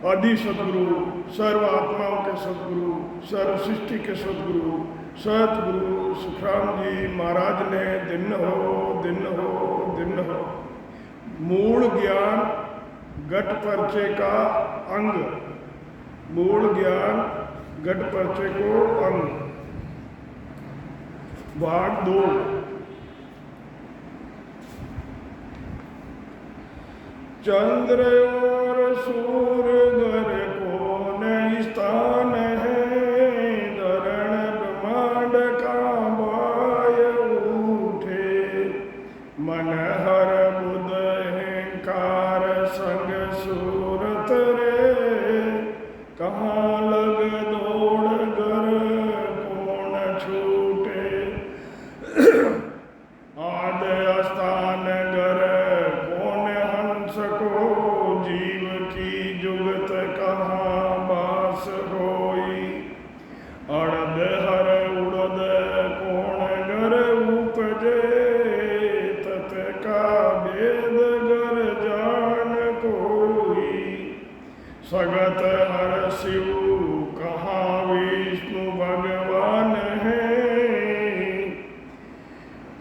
आदि सदगुरु, सर्व आत्माओं के सदगुरु, सर्व सृष्टि के सदगुरु सतगुरु सुखराम जी महाराज ने दिन हो मूल ज्ञान घट परचे का अंग, मूल ज्ञान घट परचे को अंग, भाग 2। चंद्र और सूर्य घर कौन स्थान है, धरण ब्रह्मांड का बाय उठे, मन हर बुध अहंकार संग सूरत रे, कहाँ लग दौड़ घर कौन छूटे, आद स्थान घर कौन हंस को, जीव की जुगत कहाँ बास होई, अड़द हर उड़द कौन घर उपजे, तत का भेद घर जान कोई, सगत हर शिव कहाँ विष्णु भगवान है,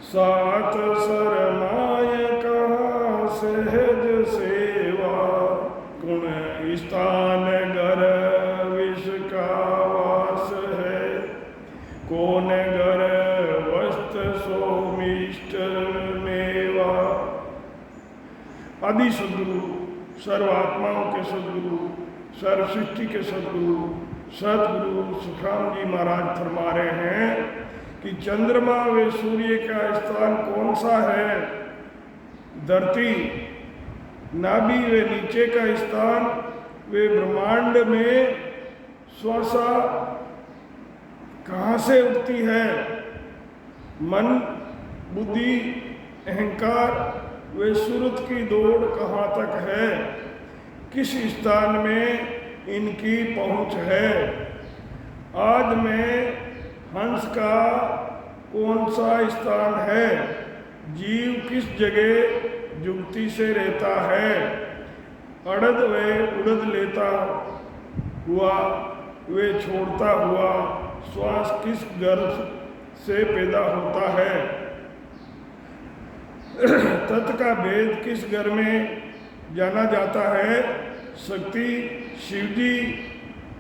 सात सरमाय कहाँ सहज सेवा, गुण स्थान घर विष का वास है, कौन घर वस्त्र सोमिष्ट मेवा। आदि सदगुरु, सर्व आत्माओं के सदगुरु, सर्व सृष्टि के सदगुरु सतगुरु सुखराम जी महाराज फरमा रहे हैं कि चंद्रमा व सूर्य का स्थान कौन सा है, धरती, नाभि व नीचे का स्थान वे ब्रह्मांड में श्वासा कहाँ से उठती है, मन बुद्धि अहंकार व सूरत की दौड़ कहाँ तक है, किस स्थान में इनकी पहुँच है। आज में हंस का कौन सा स्थान है, जीव किस जगह जुगती से रहता है, अड़द व उड़द लेता हुआ वे छोड़ता हुआ श्वास किस गर्भ से पैदा होता है, तत् का भेद किस घर में जाना जाता है, शक्ति शिवजी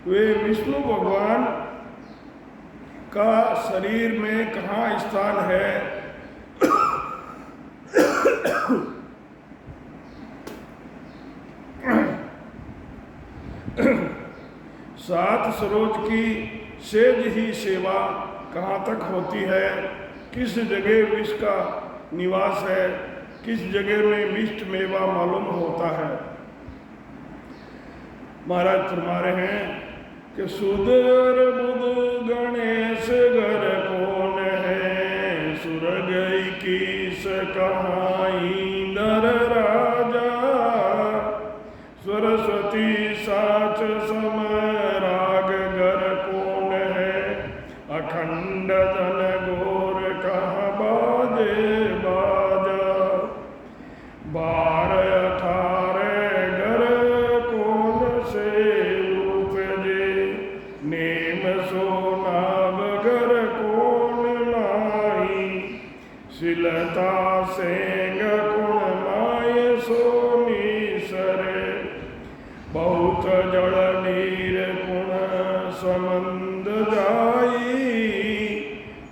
वे विष्णु भगवान का शरीर में कहाँ स्थान है, सात सरोज की सेज ही सेवा कहाँ तक होती है, किस जगह विष का निवास है, किस जगह में मिष्ट मेवा मालूम होता है। महाराज फरमा रहे हैं कि सुधर बुध गणेश घर कौन है, सुर गई किस कहाँ इंदर राजा, सरस्वती साच समराग घर कौन है, अखंड धन गोर कहाँ बाजे बाजा, 12 18 घर कौन से उपजे, नेम सोनाब घर कौन लाई, शिलता सेंग कुण माय सोनी सरे, बहुत जल नीर कुण समंद जाई,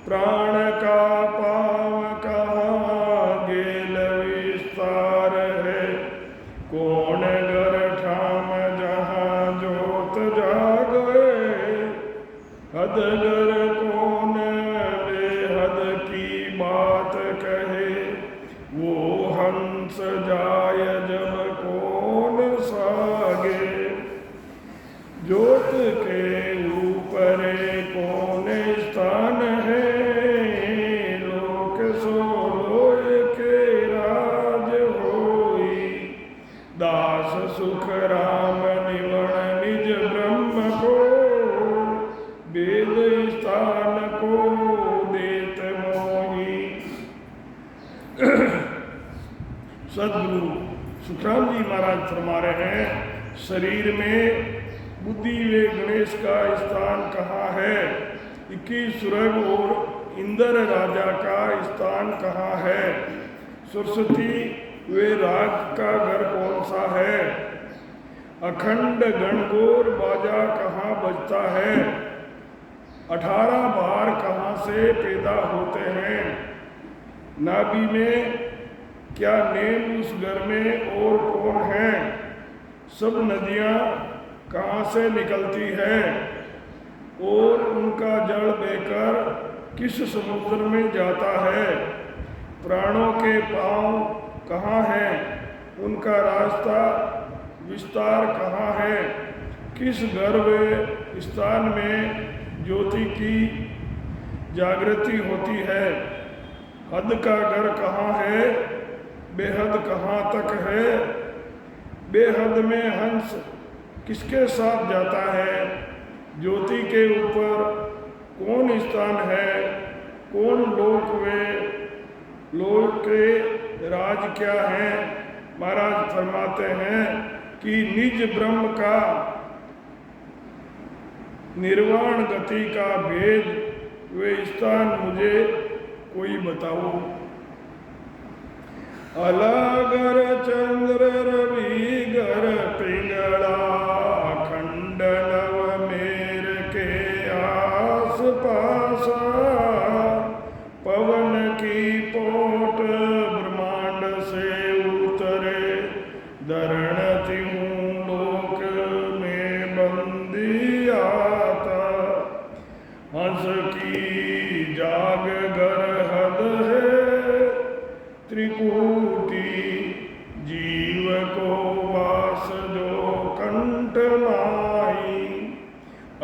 प्राण का पाव कहाँ गेल विस्तार है, कौन घर ठाम जहाँ जोत जागे, हद घर कौन बेहद की बात कहे, वो हंस जाय जब कौन सागे, जोत के ऊपर कौन स्थान है, लोक सो लोय के राज होई, दास सुख राम निवण निज ब्रह्म को, वेद स्थान को देत मोही। सदगुरु सुखराम जी महाराज फरमा रहे हैं, शरीर में बुद्धि व गणेश का स्थान कहाँ है? 21 स्वर्ग और इंद्र राजा का स्थान कहाँ है? सरस्वती वे राग का घर कौन सा है? अखंड गणगौर बाजा कहाँ बजता है? 18 बार कहाँ से पैदा होते हैं? नाभि में क्या नेम उस घर में और कौन है? सब नदियाँ कहाँ से निकलती है और उनका जल बहकर किस समुद्र में जाता है? प्राणों के पांव कहाँ हैं? उनका रास्ता विस्तार कहाँ है? किस गर्भ स्थान में ज्योति की जागृति होती है? हद का घर कहाँ है? बेहद कहाँ तक है? बेहद में हंस किसके साथ जाता है? ज्योति के ऊपर कौन स्थान है? कौन लोक वे लोक के राज क्या है? महाराज फरमाते हैं कि निज ब्रह्म का निर्वाण गति का भेद वे स्थान मुझे कोई बताओ। अलागर चंद्र रवि गर पिंगला अखंड नव मेर के आस पास पवन की पोट ब्रह्मांड से उतरे दरणति हूँ लोक में बंदी आता हंस की जाग गर हद है त्रिकूटी जीव को वास जो कंठ माई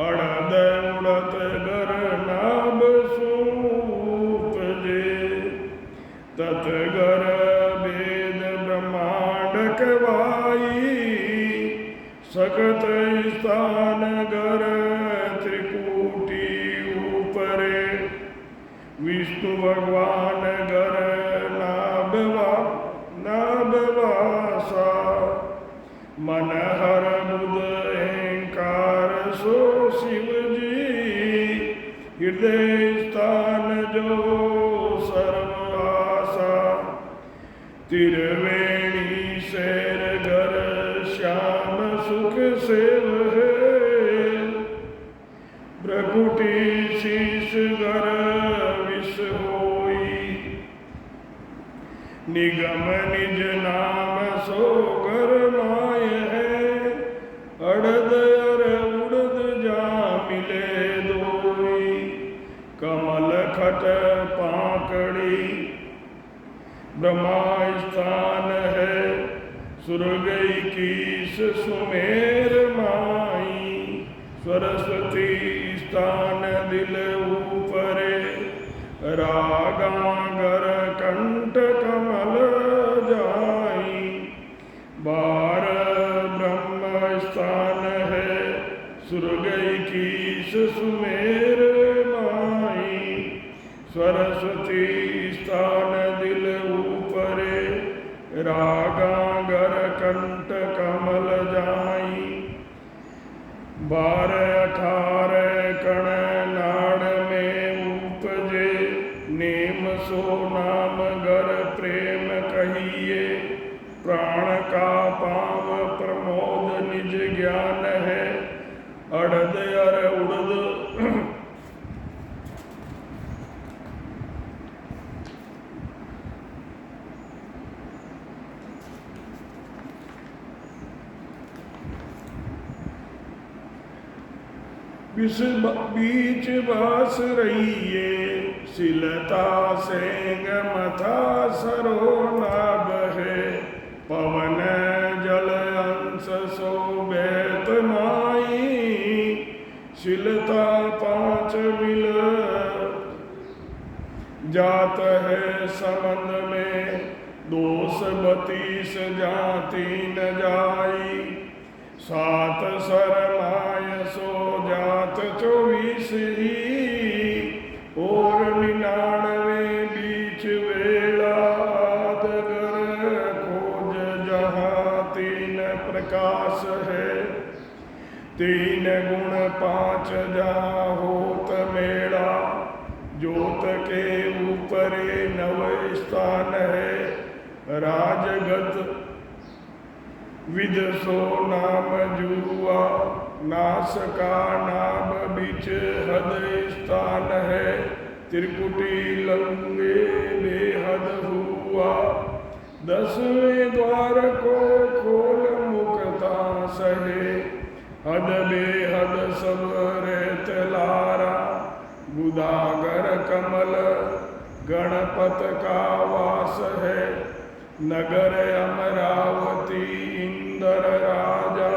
अड़द उड़त गर नाभ सूप जे तत गर वेद ब्रह्मांड कवाई सकत स्थान गर त्रिकूटी ऊपरे विष्णु भगवान गर नाभवासा मन हर बुध अहंकार सो शिव जी हृदय स्थान जो सर्व आशा तिरवेणी शेर घर श्याम सुख सेव है भ्रकुटी शीश घर विष होई निगम निज नाम सो घर माय है अड़द अर उड़द जा मिले दोई कमल खट पाकड़ी ब्रह्मा स्थान है सुरग कीस सुमेर माई सरस्वती स्थान दिल ऊपरे रागागर कंठ कमल जाई बार ब्रह्म स्थान है सुरग कीस सुमेर माई सरस्वती स्थान दिल ऊपरे रागागर कंठ कमल जाई 12 18 कण नाड़ में उपजे नेम सो नाम गर प्रेम कहिए प्राण का पाव प्रमोद निज ज्ञान है अड़द अर उड़द बीच बास रहिए सिलता सेंग मथा सरो नाभ है पवन जल अंश सो बैत माई शिलता 5 मिल जात है संबंध में 232 जाति न जाई 7 सरमाय सो जात 24 ही और 99 बीच वेला दगर खोज जहाँ 3 प्रकाश है। तीन गुण पांच जहाँ होत मेला, जोत के ऊपरे नव स्थान है। राजगत विद सो नाम जुआ, नास का नाम बिच हद स्थान है। त्रिकुटी लंगे बेहद हुआ, 10वें द्वार को खोल मुक्ता सहे। हद बेहद सब रहत लारा, बुदागर कमल गणपत का वास है। नगर अमरावती इंदर राजा,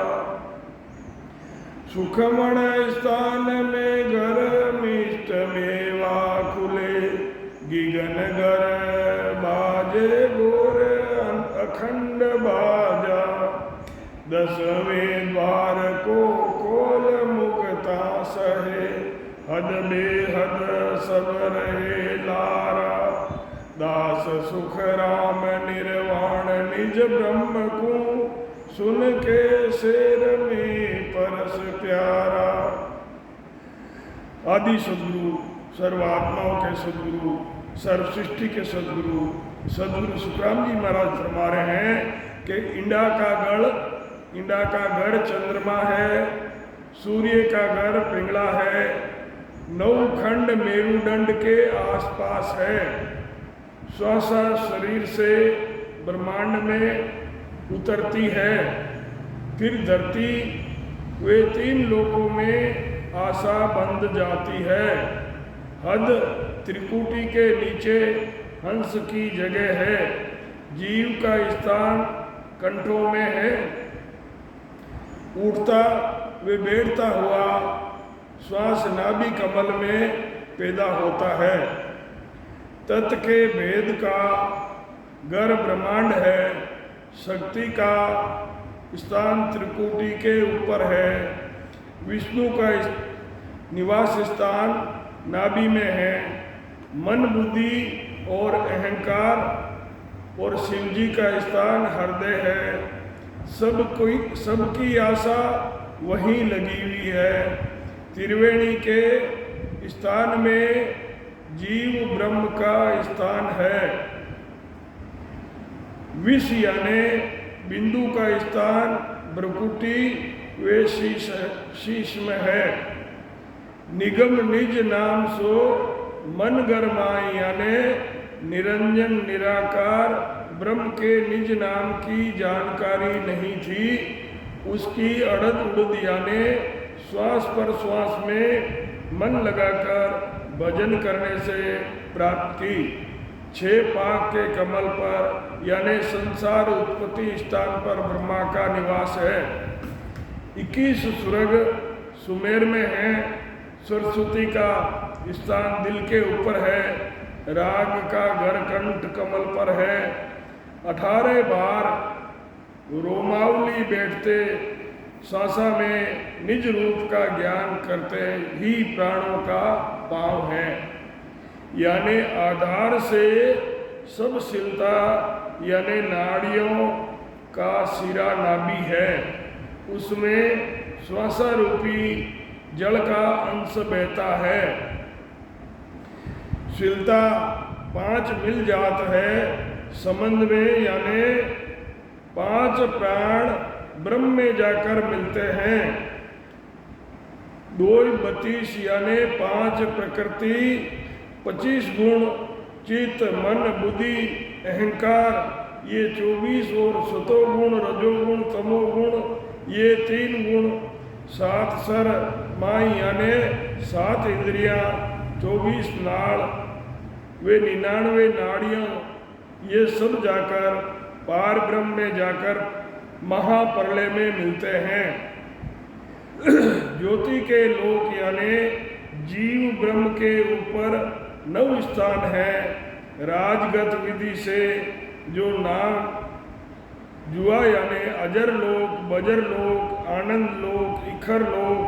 सुखमण स्थान में घर मिष्ट मेवा खुले। गिगन गर बाजे गोर अखंड बाजा, 10वें द्वार को खोल मुक्ता सहे। हद बेहद सब रहे लारा, दास सुख राम निर्वाण निज ब्रह्म को। सुन के शेर में परस प्यारा। आदि सदगुरु, सर्वात्माओं के सदगुरु, सर्व सृष्टि के सदगुरु सदगुरु सुखराम जी महाराज फरमा रहे हैं कि इंडा का गढ़ चंद्रमा है, सूर्य का गढ़ पिंगला है, 9 खंड मेरुदंड के आसपास है। श्वासा शरीर से ब्रह्मांड में उतरती है, फिर धरती वे 3 लोकों में आशा बंध जाती है। हद त्रिकुटी के नीचे हंस की जगह है। जीव का स्थान कंठों में है। उठता वे बैठता हुआ श्वास नाभि कमल में पैदा होता है। तत् के भेद का गर्भ ब्रह्मांड है। शक्ति का स्थान त्रिकुटी के ऊपर है। विष्णु का निवास स्थान नाभि में है। मन बुद्धि और अहंकार और शिव जी का स्थान हृदय है। सबकी आशा वहीं लगी हुई है। त्रिवेणी के स्थान में जीव ब्रह्म का स्थान है। विष यानी बिंदु का स्थान भ्रुकुटी वे शीश में है। निगम निज नाम सो मन गरमाई यानी निरंजन निराकार ब्रह्म के निज नाम की जानकारी नहीं थी। उसकी अड़द उड़द यानी श्वास पर श्वास में मन लगाकर भजन करने से प्राप्त की। 6 पाक के कमल पर यानी संसार उत्पत्ति स्थान पर ब्रह्मा का निवास है। 21 स्वर्ग सुमेर में है। सरस्वती का स्थान दिल के ऊपर है। राग का घर कंठ कमल पर है। 18 बार रोमावली बैठते सांसा में निज रूप का ज्ञान करते ही प्राणों का पांव है। यानी आधार से सब शिलता यानी नाड़ियों का सिरा नाभि है। उसमें श्वासा रूपी जल का अंश बहता है। शिलता 5 मिल जात है संबंध में यानी 5 प्राण ब्रह्म में जाकर मिलते हैं। 2 32 यानी 5 प्रकृति 25 गुण चित्त मन बुद्धि अहंकार ये 24 और सतोगुण रजोगुण तमोगुण ये 3 गुण 7 सर माई यानी 7 इंद्रियां 24 नाड़ वे 99 नाड़ियां ये सब जाकर पार ब्रह्म में जाकर महाप्रलय में मिलते हैं। ज्योति के लोक यानी जीव ब्रह्म के ऊपर 9 स्थान है। राजगत विधि से जो नाम जुआ यानी अजर लोक बजर लोक आनंद लोक इखर लोक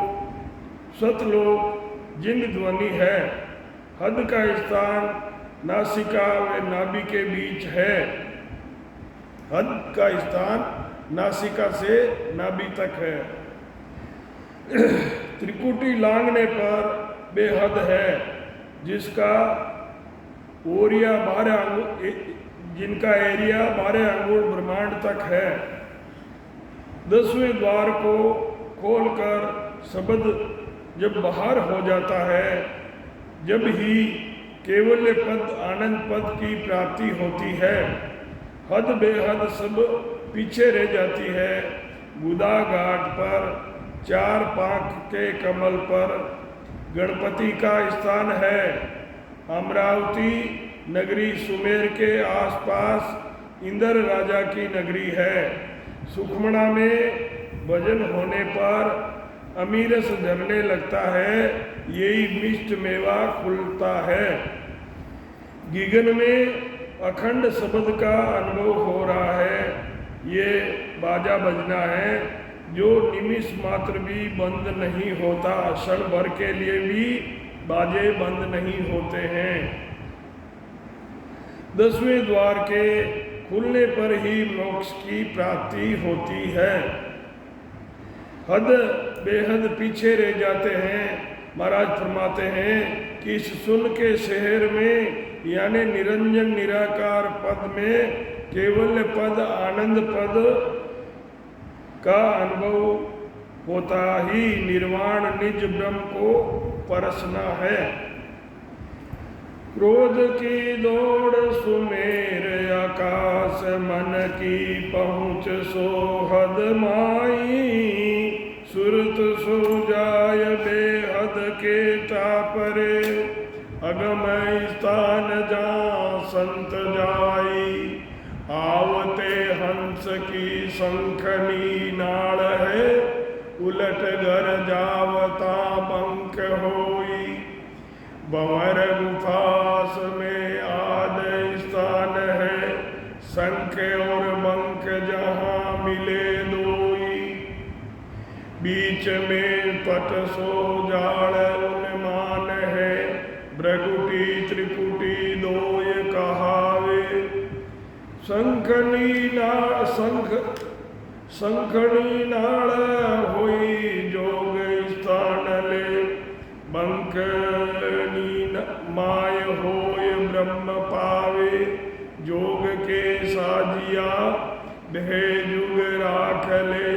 सतलोक जिंद ध्वनि है। हद का स्थान नासिका व नाभि के बीच है। हद का स्थान नासिका से नाभि तक है। त्रिकुटी लांघने पर बेहद है, जिसका ओरिया 12 अंगुल, जिनका एरिया 12 अंगुल ब्रह्मांड तक है। 10वें द्वार को खोलकर शब्द जब बाहर हो जाता है, जब ही केवल पद आनंद पद की प्राप्ति होती है। हद बेहद सब पीछे रह जाती है। गुदा घाट पर 4 पांख के कमल पर गणपति का स्थान है। अमरावती नगरी सुमेर के आसपास इंद्र राजा की नगरी है। सुखमणा में भजन होने पर अमीरस झरने लगता है, यही मिष्ट मेवा खुलता है। गगन में अखंड शब्द का अनुभव हो रहा है। ये बाजा बजना है जो निमिष मात्र भी बंद नहीं होता, क्षण भर के लिए भी बाजे बंद नहीं होते हैं। 10वें द्वार के खुलने पर ही मोक्ष की प्राप्ति होती है। हद बेहद पीछे रह जाते हैं। महाराज फरमाते हैं कि इस सुन के शहर में यानी निरंजन निराकार पद में केवल पद आनंद पद का अनुभव होता ही निर्वाण निज ब्रह्म को परसना है। क्रोध की दौड़ सुमेर आकाश, मन की पहुँच सोहद माई। सुरत सो जाय बेहद के टापरे, अगम स्थान जहाँ संत जाई। आवते हंस की शंखनी नाड़ है, उलट घर जावता बंक होई। भंवर गुफास में आदि स्थान है, शंख और बंक जहाँ मिले दोई। बीच में पट सो जाड़ उन्मान है, भ्रगुटी त्रिकुटी दोय कहावे। शंखनी नाड़ होई जोग स्थान ले, बंकनी माय होय ब्रह्म पावे। जोग के साजिया भेजुग राख ले,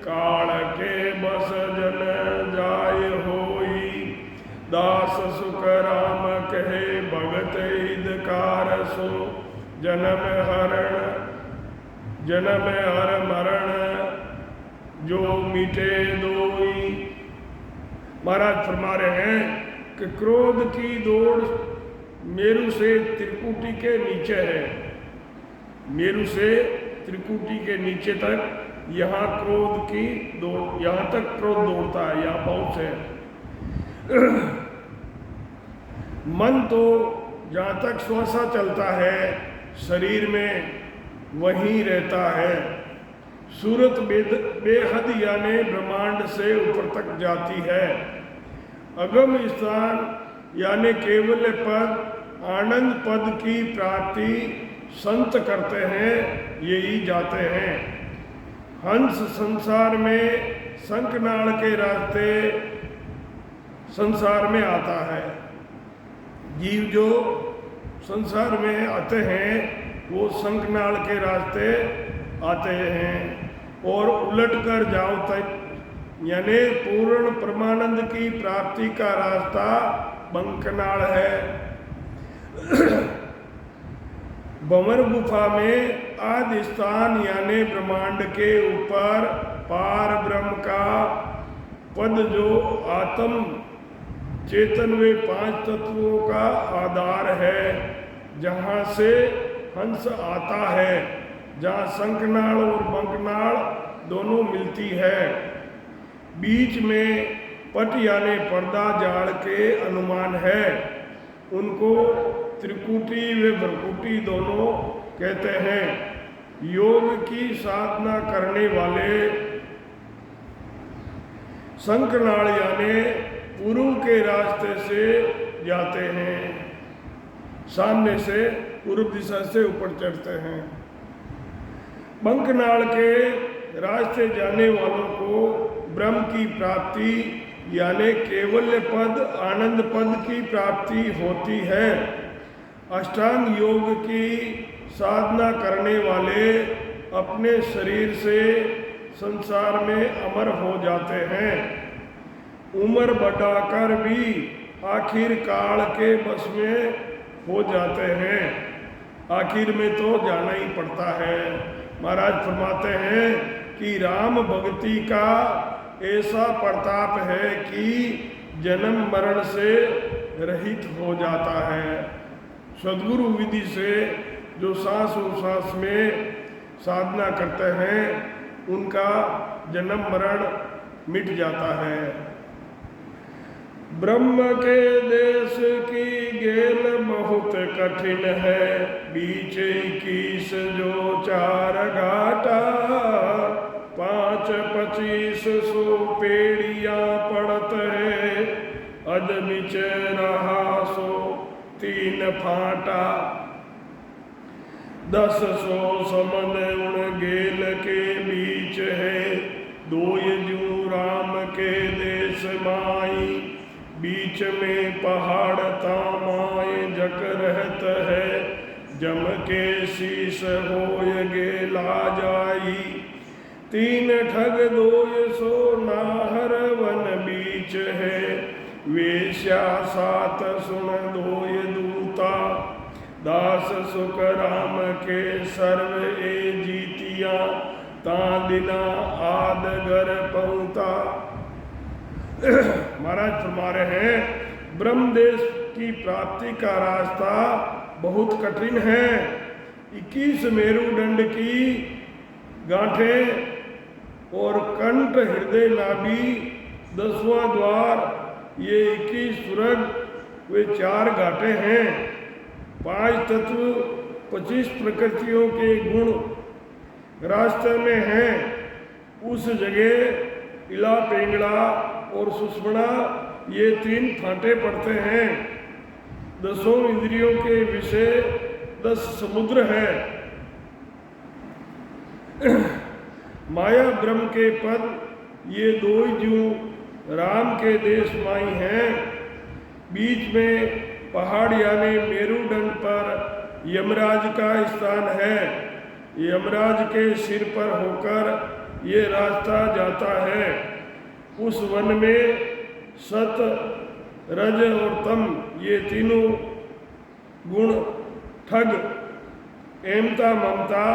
काल के बस जन जाय होई। दास सुख राम कहे भगत हितकार सो, जन्म हर मरण जो मिटे दोई। महाराज फरमा रहे हैं कि क्रोध की दौड़ मेरु से त्रिकुटी के नीचे है। मेरु से त्रिकुटी के नीचे तक यहाँ क्रोध की दौड़, यहाँ तक क्रोध दौड़ता है, यहाँ पहुँच है। मन तो जहाँ तक श्वासा चलता है शरीर में वहीं रहता है। सूरत बेहद यानी ब्रह्मांड से ऊपर तक जाती है। अगम स्थान यानी केवल पद आनंद पद की प्राप्ति संत करते हैं, यही जाते हैं। हंस संसार में शंखनाल के रास्ते संसार में आता है। जीव जो संसार में आते हैं वो शंखनाल के रास्ते आते हैं, और उलट कर जाओ तक यानी पूर्ण परमानंद की प्राप्ति का रास्ता बंकनाल है। भंवर गुफा में आदि स्थान यानी ब्रह्मांड के ऊपर पार ब्रह्म का पद जो आत्म चेतन वे 5 तत्वों का आधार है, जहाँ से हंस आता है, जहाँ शंखनाल और बंकनाल दोनों मिलती है। बीच में पट यानी पर्दा जाड़ के अनुमान है। उनको त्रिकुटी व भ्रकुटी दोनों कहते हैं। योग की साधना करने वाले शंखनाल यानी पूर्व के रास्ते से जाते हैं, सामने से पूर्व दिशा से ऊपर चढ़ते हैं। बंकनाल के रास्ते जाने वालों को ब्रह्म की प्राप्ति यानी केवल्य पद आनंद पद की प्राप्ति होती है। अष्टांग योग की साधना करने वाले अपने शरीर से संसार में अमर हो जाते हैं। उम्र बढ़ाकर भी आखिर काल के बस में हो जाते हैं। आखिर में तो जाना ही पड़ता है। महाराज फरमाते हैं कि राम भक्ति का ऐसा प्रताप है कि जन्म मरण से रहित हो जाता है। सद्गुरु विधि से जो सांस सांस में साधना करते हैं उनका जन्म मरण मिट जाता है। ब्रह्म के देश की गेल बहुत कठिन है, बीच 21 जो 4 घाटा, 5-25 पेड़ियाँ पड़त है, अद बिच रहा सो 3 फाटा, 10 समद उन गेल के बीच है, 2 जू राम के देश माई, बीच में पहाड़ तामाए जक रहत है, जम के शीश होय गेला जाई, 3 ठग 200 नाहर वन बीच है, वेश्या 7 सुन 2 दूता, दास सुख राम के सर्व ए जीतिया, ता दिना आद घर पहुँता। महाराज फरमा रहे हैं ब्रह्म देश की प्राप्ति का रास्ता बहुत कठिन है। 21 मेरुदंड की गांठें और कंठ हृदय नाभि 10वां द्वार, ये 21 सुरग वे 4 घाटे हैं। 5 तत्व 25 प्रकृतियों के गुण रास्ते में हैं। उस जगह इला पेंगड़ा और सुषमणा ये 3 फांटे पड़ते हैं। 10 इंद्रियों के विषय 10 समुद्र है। माया ब्रह्म के पद ये 2 जू राम के देश माई हैं। बीच में पहाड़ यानी मेरुदंड पर यमराज का स्थान है। यमराज के सिर पर होकर ये रास्ता जाता है। उस वन में सत, रज और तम ये तीनों गुण, ठग, एमता ममता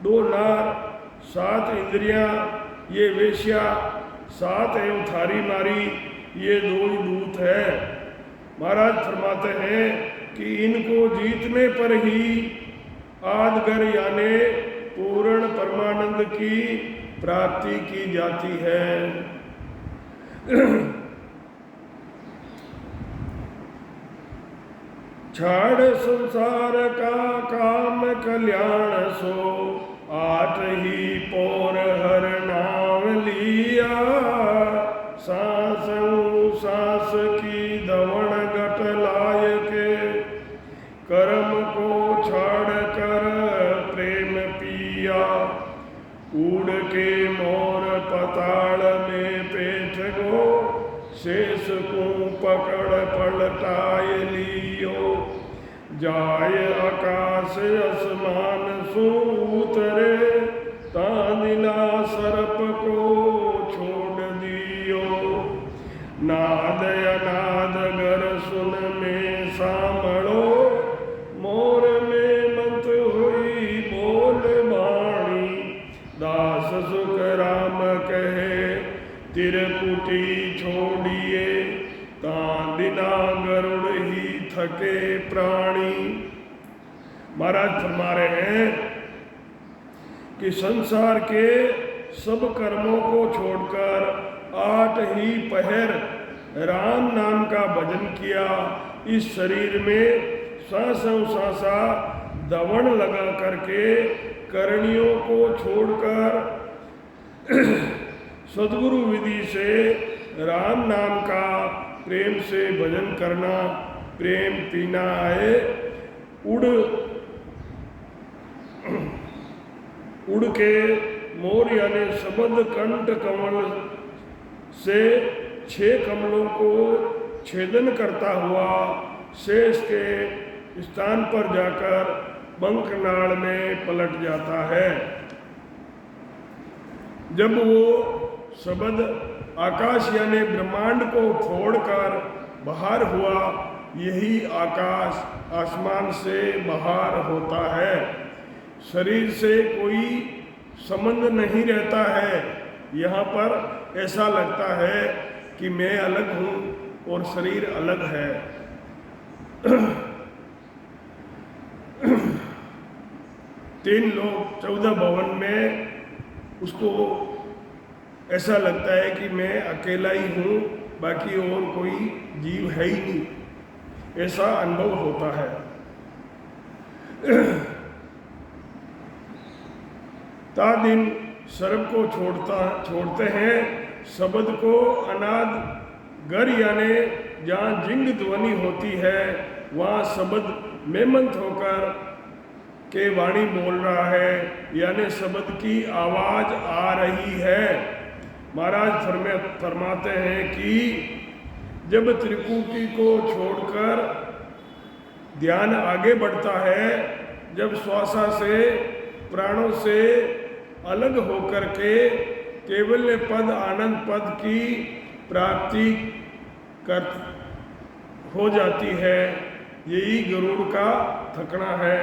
2 नार, 7 इंद्रियां ये वेश्या, 7 एवं थारी मारी ये 2 दूत है। महाराज फरमाते हैं कि इनको जीतने पर ही आदगर यानी पूर्ण परमानंद की प्राप्ति की जाती है। छाड़ संसार का काम कल्याण सो, 8 ही पोर हर नाम लिया, सांस सांस की दवण गट लाय के, कर्म को छाड़ कर प्रेम पिया, उड़ के मोर पताल में पेठ गो, शेष को पकड़ पलटाए लियो, जाय आकाश आसमान सो उतरे, तांदिला सर्प को छोड़ दियो, नाद अनाद गर सुन में सामड़ो, मोर में मत हुई बोल बाणी, दास सुख राम कहे तिरकुटी छोड़िए, तांदिना गरुड़ ही थके प्राणी। महाराज फरमा रहे हैं कि संसार के सब कर्मों को छोड़कर 8 ही पहर राम नाम का भजन किया। इस शरीर में सांसों सांसा दवण लगा करके करणियों को छोड़कर सद्गुरु विधि से राम नाम का प्रेम से भजन करना, प्रेम पीना है। उड़ के मोर यानी शब्द कंठ कमल से 6 कमलों को छेदन करता हुआ शेष के स्थान पर जाकर पंखनाड़ में पलट जाता है। जब वो शब्द आकाश यानी ब्रह्मांड को फोड़कर बाहर हुआ, यही आकाश आसमान से बाहर होता है। शरीर से कोई संबंध नहीं रहता है। यहाँ पर ऐसा लगता है कि मैं अलग हूँ और शरीर अलग है। 3 लोग 14 भवन में उसको ऐसा लगता है कि मैं अकेला ही हूँ, बाकी और कोई जीव है ही नहीं, ऐसा अनुभव होता है। ता दिन सर्प को छोड़ते हैं, शब्द को अनाद घर यानी जहाँ जिंग ध्वनि होती है वहाँ शब्द मेमंत होकर के वाणी बोल रहा है, यानी शब्द की आवाज आ रही है। महाराज फरमाते हैं कि जब त्रिकुटी को छोड़कर ध्यान आगे बढ़ता है, जब श्वासा से प्राणों से अलग होकर के केवल पद आनंद पद की प्राप्ति हो जाती है, यही गरुड़ का थकना है।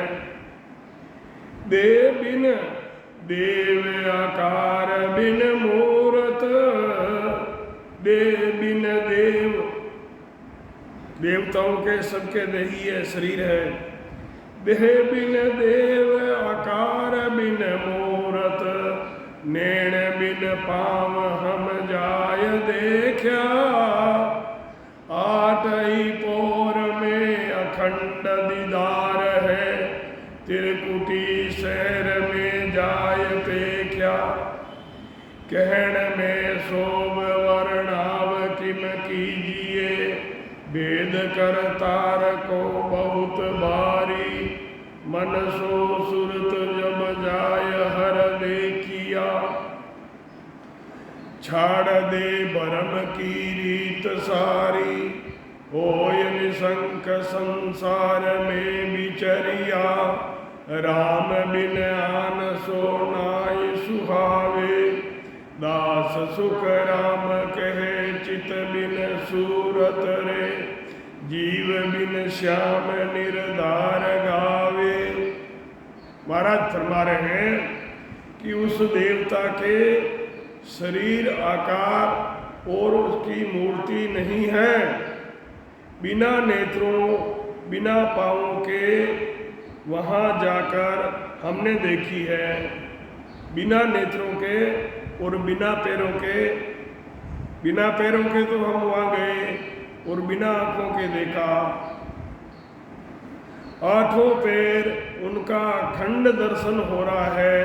देव बिन देव आकार बिन मूरत, देव बिन देव, देवताओं के सबके देही है, शरीर है। देह बिन देव आकार बिन मूरत, नैण बिन पाव हम जाय देखा, 8 ही पोर में अखंड दीदार है, त्रिकुटी शहर में जाय पे क्या, कहण में शोभ वर्णाव किम कीजिए, भेद कर तार को बहुत भारी, मन सो सुरत जब जाय हर देखिया, छाड़ दे भरम की रीत सारी, होय निशंक संसार में विचरिया, राम बिन आन सो नाय सुहावे, दास सुख राम कहे चित बिन सूरत रे, जीव बिन श्याम निर्धार गावे। महाराज फरमा रहे हैं कि उस देवता के शरीर आकार और उसकी मूर्ति नहीं है, बिना नेत्रों बिना पाँवों के वहाँ जाकर हमने देखी है, बिना नेत्रों के और बिना पैरों के तो हम वहाँ गए और बिना आँखों के देखा। 8 पैर उनका अखंड दर्शन हो रहा है,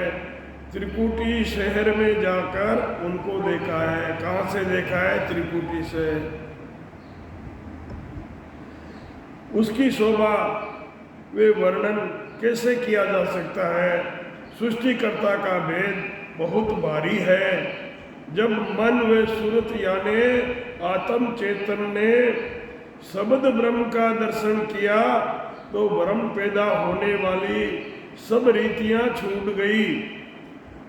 त्रिकुटी शहर में जाकर उनको देखा है। कहाँ से देखा है? त्रिकुटी से। उसकी शोभा वे वर्णन कैसे किया जा सकता है? सृष्टिकर्ता का भेद बहुत भारी है। जब मन व सूरत यानी आत्म चेतन ने शब्द ब्रह्म का दर्शन किया तो ब्रह्म पैदा होने वाली सब रीतियां छूट गई।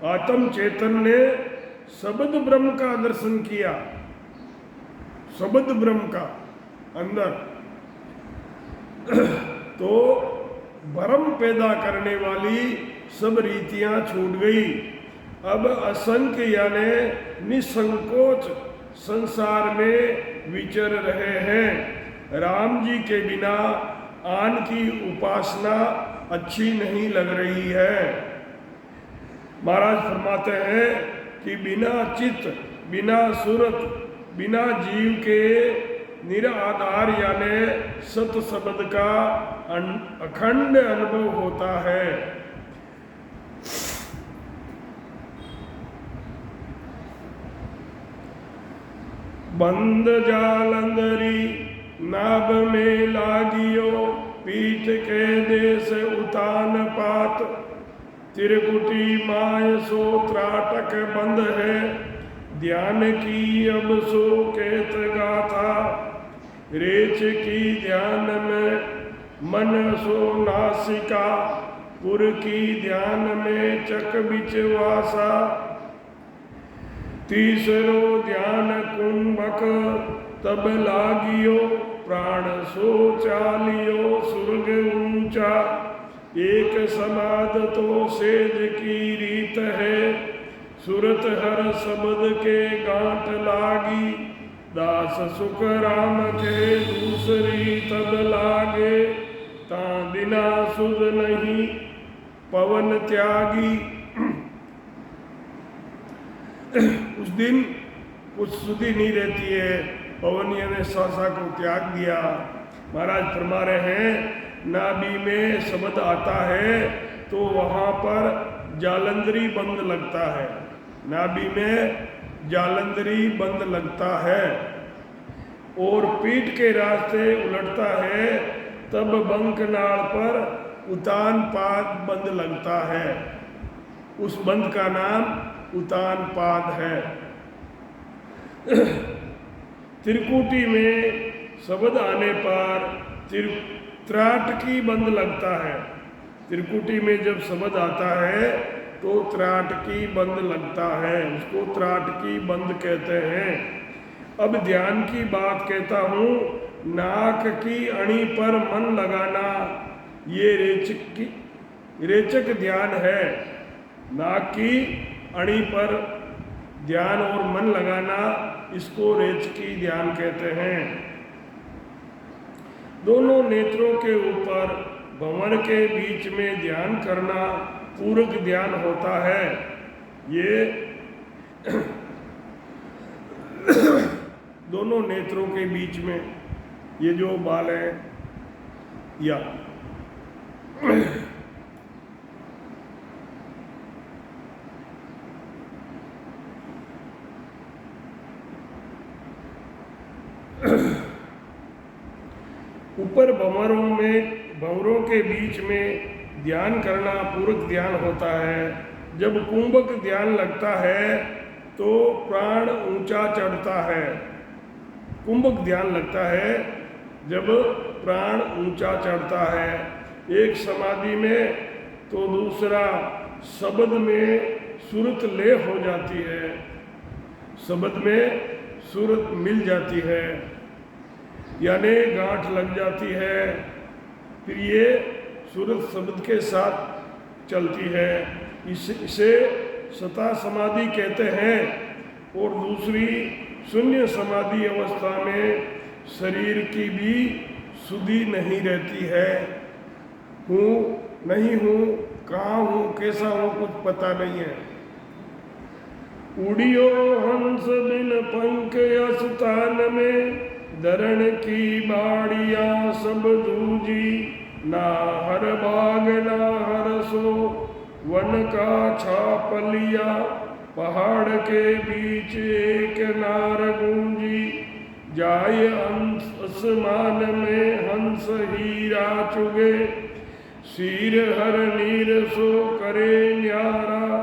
आत्म चेतन ने शब्द ब्रह्म का दर्शन किया, शब्द ब्रह्म का अंदर, तो भ्रम पैदा करने वाली सब रीतियां छूट गई। अब असंख्य यानी निसंकोच संसार में विचर रहे हैं। राम जी के बिना आन की उपासना अच्छी नहीं लग रही है। महाराज फरमाते हैं कि बिना चित्त, बिना सूरत, बिना जीव के निराधार यानी सत शब्द का अखंड अनुभव होता है। बंद जालंदरी नाभ में लागियो, पीठ के देश उतान पात, त्रिकुटी माय सो त्राटक बंद है, ध्यान की अब सो केत गाथा। रेच की ध्यान में मन सो नासिका, पुर की ध्यान में चक बिचवासा। तीसरो ध्यान कुंभक तब लागियो, प्राण सो चालियो सुर्ग ऊंचा। एक समाध तो सेज की रीत है, सुरत हर शब्द के गांठ लागी। दास सुख राम के दूसरी तब लागे, ता बिना सुध नहीं पवन त्यागी। उस दिन कुछ सुधि नहीं रहती है, पवनिया ने सासा को त्याग दिया। महाराज फरमा रहे हैं, नाभि में शब्द आता है तो वहाँ पर जालंधरी बंद लगता है, नाभि में जालंधरी बंद लगता है। और पीठ के रास्ते उलटता है तब बंकनाल पर उतान पाद बंद लगता है। उस बंद का नाम उतान पाद है। त्रिकुटी में शब्द आने पर त्राटकी बंद लगता है। त्रिकुटी में जब शब्द आता है तो त्राटकी बंद लगता है, उसको त्राटकी बंद कहते हैं। अब ध्यान की बात कहता हूँ। नाक की अणी पर मन लगाना, ये रेचक ध्यान है। नाक की अणी पर ध्यान और मन लगाना, इसको रेचकी ध्यान कहते हैं। दोनों नेत्रों के ऊपर भंवर के बीच में ध्यान करना पूरक ध्यान होता है। ये दोनों नेत्रों के बीच में ये जो बाल है या ऊपर भंवरों के बीच में ध्यान करना पूरक ध्यान होता है। जब कुंभक ध्यान लगता है तो प्राण ऊंचा चढ़ता है। कुंभक ध्यान लगता है जब प्राण ऊंचा चढ़ता है। एक समाधि में तो दूसरा शब्द में सूरत ले हो जाती है, शब्द में सूरत मिल जाती है, यानी गांठ लग जाती है। फिर ये सूरत शब्द के साथ चलती है। इसे सता समाधि कहते हैं। और दूसरी शून्य समाधि अवस्था में शरीर की भी सुधि नहीं रहती है। हूँ नहीं हूँ, कहाँ हूँ, कैसा हूँ, कुछ पता नहीं है। उड़ियो हंस बिन पंख स्थान में, दरण की बाड़िया सब दूजी। ना हर बाग ना हर सो, वन का छाप लिया। पहाड़ के बीच एक नार गूंजी। जाय आसमान में हंस हीरा चुगे। शीर हर नीर सो करे न्यारा।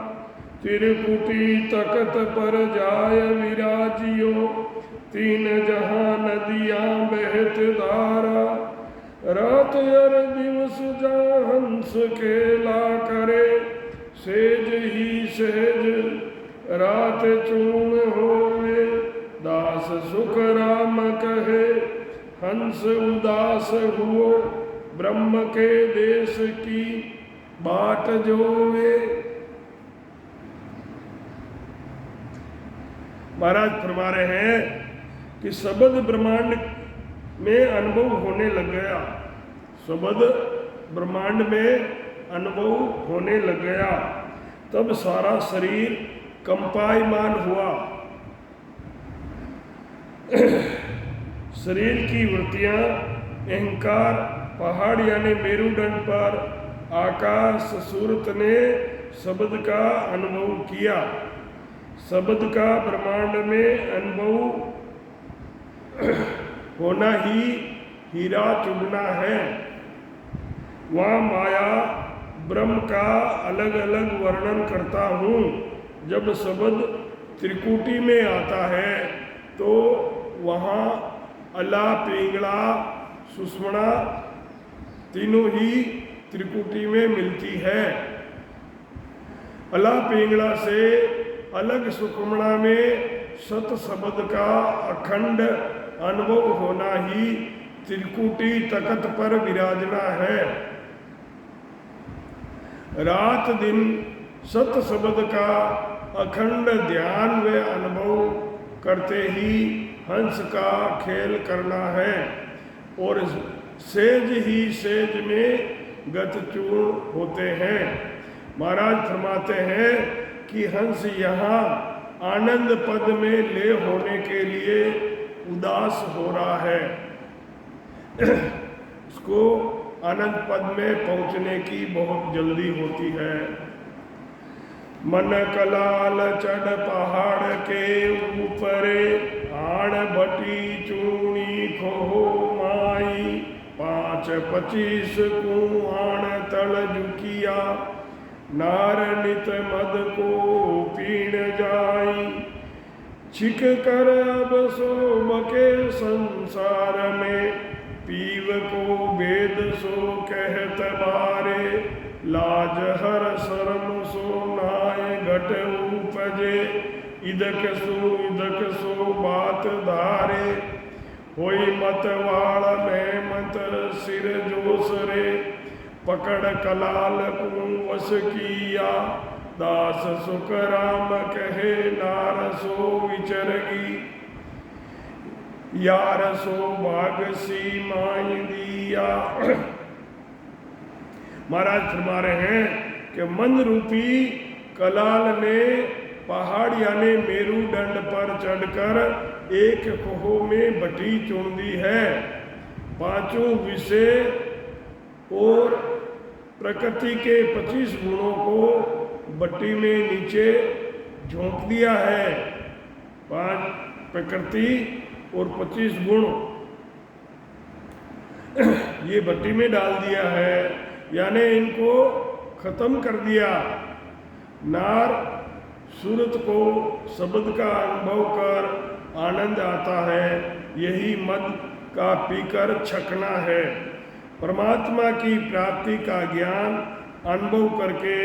त्रिकुटी तकत पर जाय विराजियो। तीन जहां नदियां बहत धारा। रात अर दिवस जा हंस खेला करे। सेज ही सेज रात चूर्ण होवे। दास सुख राम कहे, हंस उदास हुओ। ब्रह्म के देश की बाट जोवे। महाराज फरमा रहे हैं कि शब्द ब्रह्मांड में अनुभव होने लग गया। शब्द ब्रह्मांड में अनुभव होने लग गया, तब सारा शरीर कंपायमान हुआ। शरीर की वृत्तियां, अहंकार पहाड़ यानी मेरुदंड पर आकाश सूरत ने शब्द का अनुभव किया। शब्द का ब्रह्मांड में अनुभव होना ही हीरा चुभना है। वहाँ माया ब्रह्म का अलग अलग वर्णन करता हूँ। जब शब्द त्रिकुटी में आता है तो वहाँ अला, पिंगला, सुषुम्ना तीनों ही त्रिकुटी में मिलती है। अला पिंगला से अलग सुषुम्ना में सत शब्द का अखंड अनुभव होना ही त्रिकुटी तख्त पर विराजना है। रात दिन सत शब्द का अखंड ध्यान व अनुभव करते ही हंस का खेल करना है और सेज ही सेज में गतचूर्ण होते हैं। महाराज फरमाते हैं कि हंस यहाँ आनंद पद में ले होने के लिए उदास हो रहा है। उसको आनंद पद में पहुंचने की बहुत जल्दी होती है। मन कलाल चढ़ पहाड़ के ऊपरे, आण बटी चूणी खो माई, 5-25 कुआण तल झुकिया, नार नित मद को पीण जाई, छिक कर अब सोब के संसार में, पीव को वेद सो कहत बारे, लाज हर शर्म सो नाय घट उपजे, इदक सो बात धारे, होई मत वाल में मत सिर जोस रे, पकड़ कलाल को वश किया, दास सुख राम कहे नार सो विचरगी, यार सो भाग सी माई दिया। महाराज फरमा रहे हैं कि मन रूपी कलाल ने पहाड़ यानी मेरुदंड पर चढ़कर एक खोह में बटी चुन दी है। 5 विषय और प्रकृति के 25 गुणों को बट्टी में नीचे झोंक दिया है। 5 प्रकृति और 25 गुण ये बट्टी में डाल दिया है, यानी इनको खत्म कर दिया। नार सूरत को शब्द का अनुभव कर आनंद आता है, यही मद का पीकर छकना है। परमात्मा की प्राप्ति का ज्ञान अनुभव करके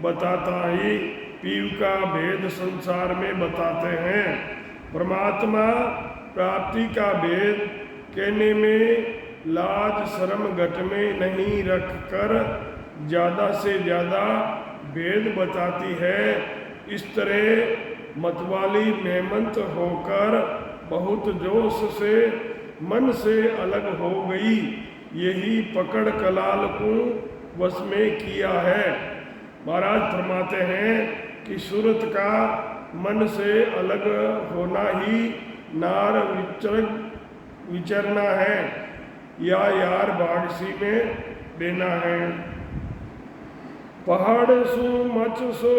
बताता ही पीव का भेद संसार में बताते हैं। परमात्मा प्राप्ति का भेद कहने में लाज शर्म घट में नहीं रखकर ज़्यादा से ज़्यादा भेद बताती है। इस तरह मतवाली मेहमंत होकर बहुत जोश से मन से अलग हो गई, यही पकड़ कलाल को वश में किया है। महाराज फरमाते हैं कि सूरत का मन से अलग होना ही नार विचरना है या यार बागसी में देना है। पहाड़ सो मच सो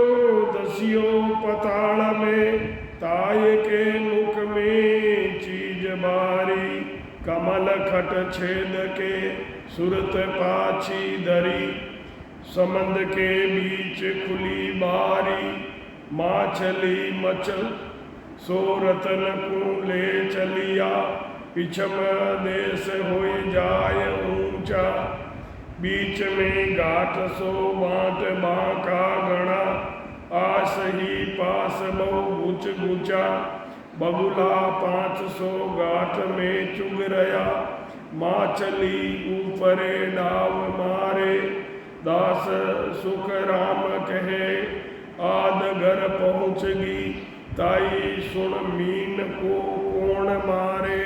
दसियो पताल में, ताय के मुख में चीज बारी, कमल खट छेद के सुरत पाछी धरी, समंद के बीच खुली बारी, माछली मचल सो रतन को ले चलिया, पिछम देश हो जाय ऊंचा, बीच में घाट सो बाँट बाँका गणा, आस ही पास बहु गुच गुचा, बगुला 500 घाट में चुग रया, माछली ऊपरे डाव मारे, दास सुख राम कहे आद घर पहुँचगी, ताई सुन मीन को कौन मारे।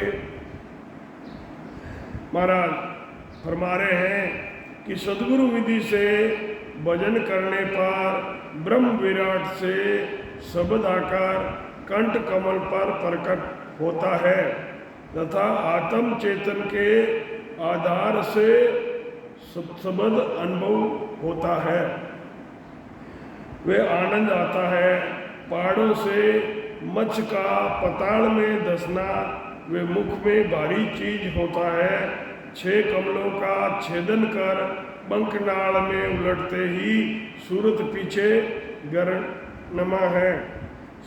महाराज फरमा रहे हैं कि सदगुरु विधि से भजन करने पर ब्रह्म विराट से शब्द आकार कंठ कमल पर प्रकट होता है तथा आत्म चेतन के आधार से शब्द अनुभव होता है। वे आनंद आता है। पहाड़ों से मच्छ का पताल में धंसना वे मुख में भारी चीज होता है। 6 कमलों का छेदन कर बंकनाल में उलटते ही सूरत पीछे गरनमा है।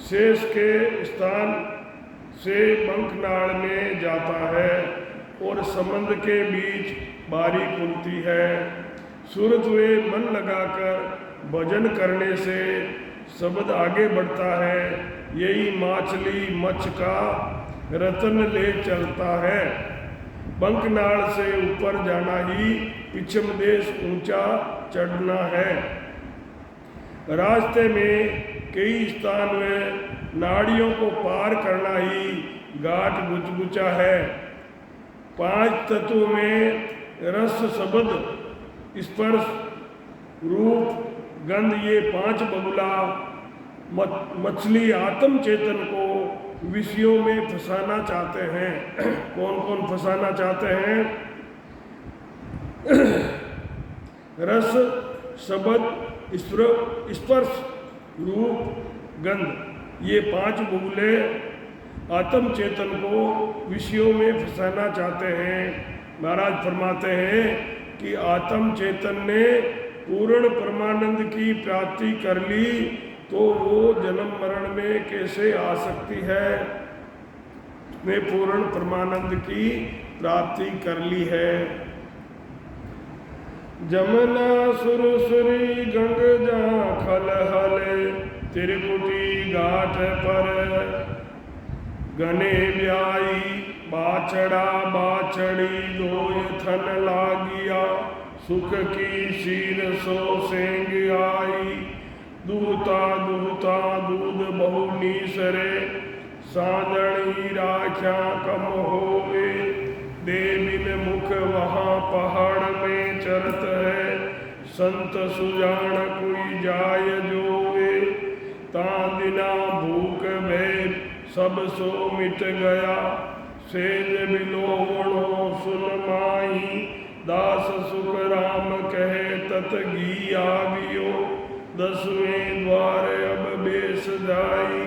शेष के स्थान से बंकनाल में जाता है और समंद के बीच बारी खुलती है। सूरत में मन लगाकर भजन करने से शब्द आगे बढ़ता है। यही माछली मच्छ का रतन ले चलता है। बंकनाल से ऊपर जाना ही पिछम देश ऊंचा चढ़ना है। रास्ते में कई स्थान में नाड़ियों को पार करना ही घाट गुचगुचा है। 5 तत्वों में रस शब्द स्पर्श रूप गंध ये 5 बगुला मछली आत्म चेतन को विषयों में फंसाना चाहते हैं। कौन कौन फंसाना चाहते हैं? रस शब्द स्पर्श रूप गंध ये 5 बगुले आत्म चेतन को विषयों में फंसाना चाहते हैं। महाराज फरमाते हैं कि आत्म चेतन ने पूर्ण परमानंद की प्राप्ति कर ली तो वो जन्म मरण में कैसे आ सकती है? ने पूर्ण परमानंद की प्राप्ति कर ली है। जमुना सुरसुरी गंग जहाँ खलहल त्रिकुटी घाट पर गने ब्याई बाछड़ा बाछड़ी दोय थन लागिया सुख की शीर सो सेंग आई दूता दूता दूध बहु नीसरे सांदणी राख्या कम होवे देविन मुख वहाँ पहाड़ में चरत है संत सुजान कोई जाय जोवे तांदिना भूख भय सब सो मिट गया सेज बिलोवणो सुन माही दास सुख राम कहे तत घी आवियो 10वें द्वार अब बेस जाई।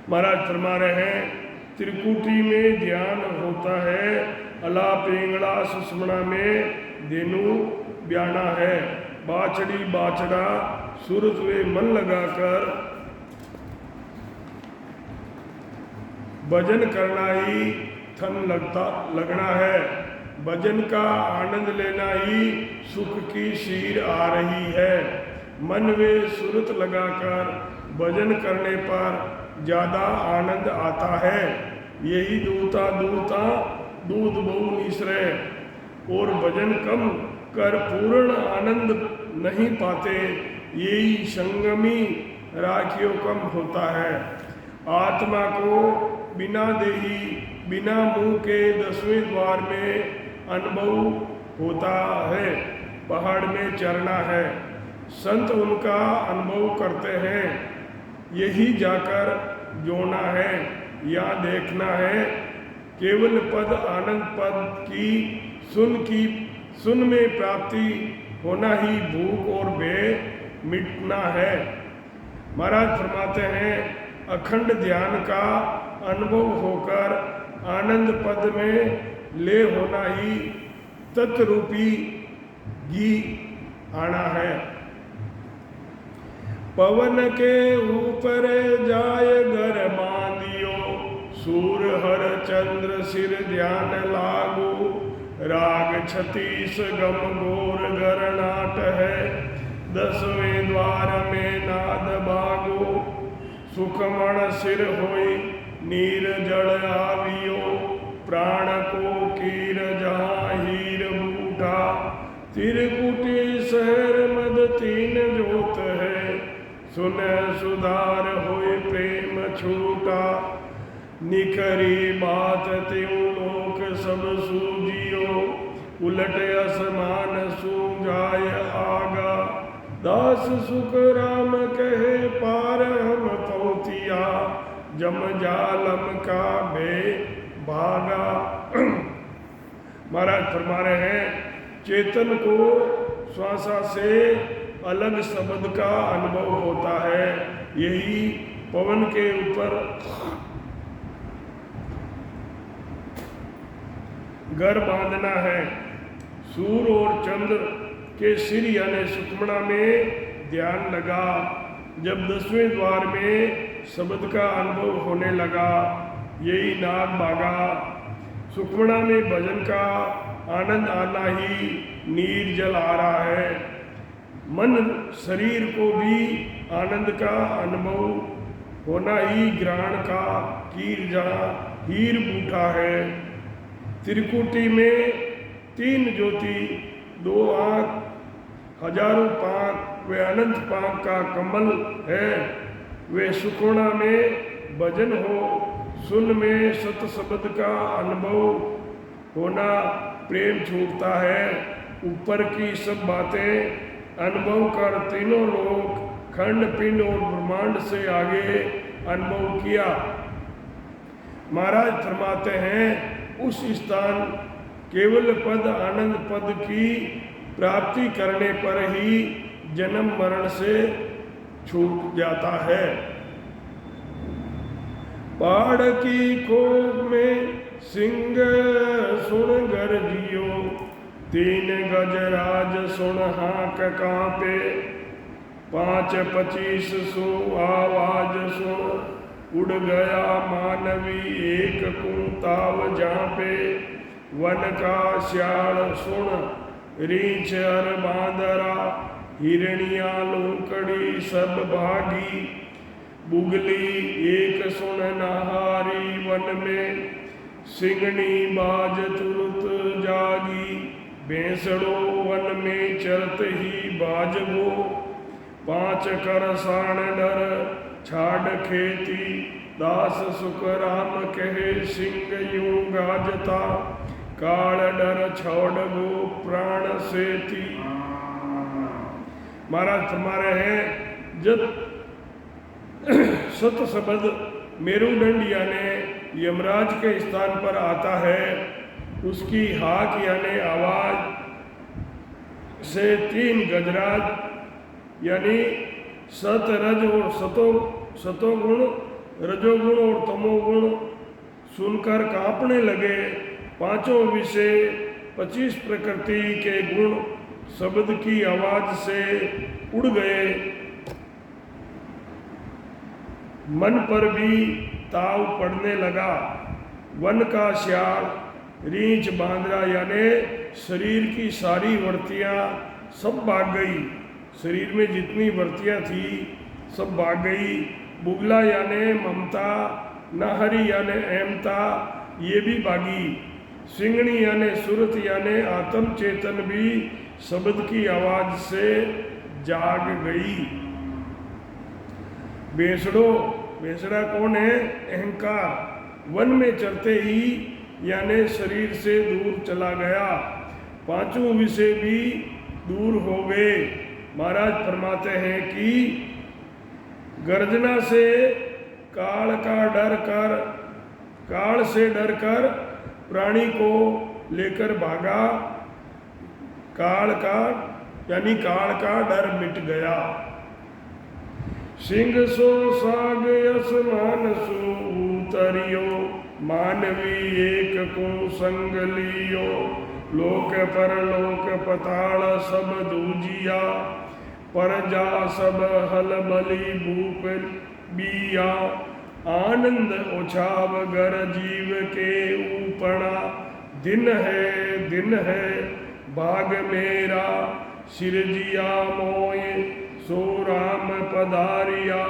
महाराज फरमा रहे हैं त्रिकुटी में ध्यान होता है। अला पिंगला सुषमणा में धेनु ब्याना है। बाछड़ी बाछड़ा सूरत में मन लगाकर भजन करना ही थन लगना है। भजन का आनंद लेना ही सुख की शीर आ रही है। मन में सूरत लगाकर भजन करने पर ज़्यादा आनंद आता है। यही दूता दूता दूध बहु निसरे और भजन कम कर पूर्ण आनंद नहीं पाते। यही संगमी राखियों कम होता है। आत्मा को बिना देही बिना मुंह के 10वें द्वार में अनुभव होता है। पहाड़ में चरना है। संत उनका अनुभव करते हैं। यही जाकर जोना है या देखना है। केवल पद आनंद पद की सुन में प्राप्ति होना ही भूख और भय मिटना है। महाराज फरमाते हैं अखंड ध्यान का अनुभव होकर आनंद पद में ले होना ही तत्रूपी घी आना है। पवन के ऊपर जाय घर बांधियो सूर हर चंद्र सिर ध्यान लागो राग 36 गम गोर गरनाट है 10वें द्वार में नाद बागो सुखमण सिर होई नीर जड़ आवियो प्राण को कीर जहाँ हीर बूढ़ा त्रिकुटी शहर मद 3 जोत है सुन सुधार होए प्रेम छूटा निखरी बात त्यों लोक सब सूजियो उलट असमान सूझाय आगा दास सुख राम कहे पार हम पहुँचिया जम जालम का बे भागा। महाराज फरमा रहे हैं चेतन को श्वासा से अलग शब्द का अनुभव होता है। यही पवन के ऊपर घर बांधना है। सूर्य और चंद्र के सिर यानी सुखमणा में ध्यान लगा। जब 10वें द्वार में शब्द का अनुभव होने लगा, यही नाग भागा। सुखमणा में भजन का आनंद आना ही नीर जल आ रहा है। मन शरीर को भी आनंद का अनुभव होना ही ग्रहण का कीर जहाँ हीर बूठा है। त्रिकुटी में 3 ज्योति, 2 आँख, हजारों पाँख वे अनंत पाँख का कमल है। वे सुखमणा में भजन हो, सुन में सत शब्द का अनुभव होना प्रेम छूटता है। ऊपर की सब बातें अनुभव कर तीनों लोक खंड पिंड और ब्रह्मांड से आगे अनुभव किया। महाराज फरमाते हैं उस स्थान केवल पद आनंद पद की प्राप्ति करने पर ही जन्म मरण से छूट जाता है। पहाड़ की खोज में सिंह सुन गरजियो, 3 गजराज सुन हाक कांपे, 5-25 सु आवाज सुन उड़ गया मानवी एक कुंताव झांपे। वन का श्याल सुन रीछ अर बांदरा, हिरनिया लोकड़ी सब भागी, बुगली एक सुन नहारी वन में, सिंगनी बाज तुरत जागी, भैंसड़ो वन में चरत ही बाज गो, 5 कर साण डर छाड़ खेती, दास सुख राम कहे सिंह यूं गाजता, काल डर छोड़ गो प्राण सेती। महाराज तुम्हारे हैं जब सत शब्द मेरुदंड यानी यमराज के स्थान पर आता है, उसकी हाक यानी आवाज से 3 गजराज यानी सत रज और सतोगुण रजोगुण और तमोगुण सुनकर कांपने लगे। 5 विषय 25 प्रकृति के गुण शब्द की आवाज से उड़ गए। मन पर भी ताव पड़ने लगा। वन का श्याल, रीछ बांदरा यानी शरीर की सारी वृत्तियां सब भाग गई। शरीर में जितनी वृत्तियां थी सब भाग गई। बुगला यानी ममता, नाहरी यानी अहमता, ये भी भागी। सिंगनी यानी सुरत यानी आत्म चेतन भी शब्द की आवाज से जाग गई। बेसड़ा कौन है? अहंकार। वन में चलते ही यानी शरीर से दूर चला गया। 5 विषय भी दूर हो गए। महाराज फरमाते हैं कि गर्जना से काल से डर कर प्राणी को लेकर भागा। काल का डर मिट गया। सिंह सो साग असमान सो उतरियो, मानवी एक को संग लियो, लोक परलोक पताल सब दूजिया, पर जा सब हल बलि भूप बिया, आनंद उछाव गर जीव के ऊपड़ा, दिन है भाग मेरा, सिरजिया मोय सो राम पधारिया,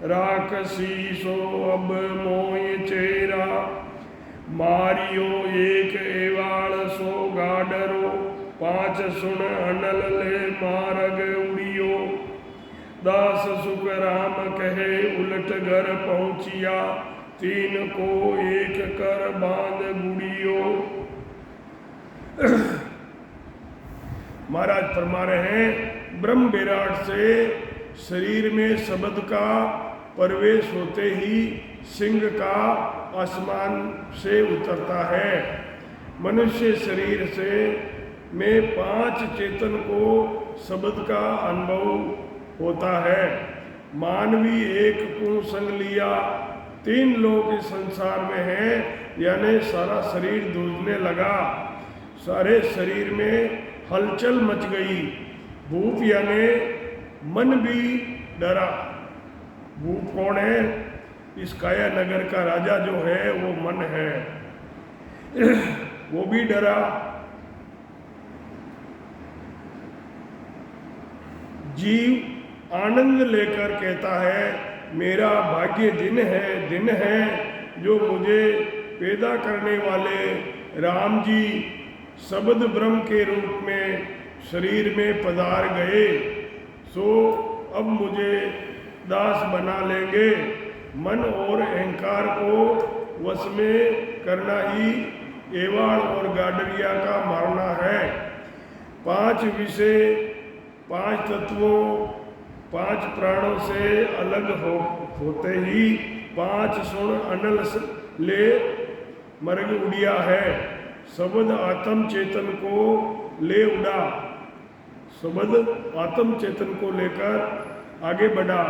राक्षसी सो अब मोय चेरा, मारियो एक एवाड़ सो गाडरो, 5 सुन अनल ले मार्ग उड़ियो, दास सुख राम कहे उलट घर पहुँचिया, 3 को एक कर बांध गुड़ियो। महाराज फरमा रहे हैं ब्रह्म विराट से शरीर में शब्द का प्रवेश होते ही सिंह का आसमान से उतरता है। मनुष्य शरीर से में 5 चेतन को शब्द का अनुभव होता है। मानवी एक को संग लिया, 3 लोग इस संसार में हैं, यानी सारा शरीर दूझने लगा। सारे शरीर में हलचल मच गई। भूप यानी मन भी डरा। भूप कौन है? इस काया नगर का राजा जो है वो मन है, वो भी डरा। जीव आनंद लेकर कहता है मेरा भाग्य दिन है जो मुझे पैदा करने वाले राम जी शब्द ब्रह्म के रूप में शरीर में पधार गए, सो अब मुझे दास बना लेंगे। मन और अहंकार को वश में करना ही एवाड़ और गाडरिया का मारना है। 5 विषय 5 तत्वों 5 प्राणों से अलग होते ही 5 सुन अनल ले मर्ग उड़िया है। शब्द आत्म चेतन को ले उड़ा, शब्द आत्म चेतन को लेकर आगे बढ़ा।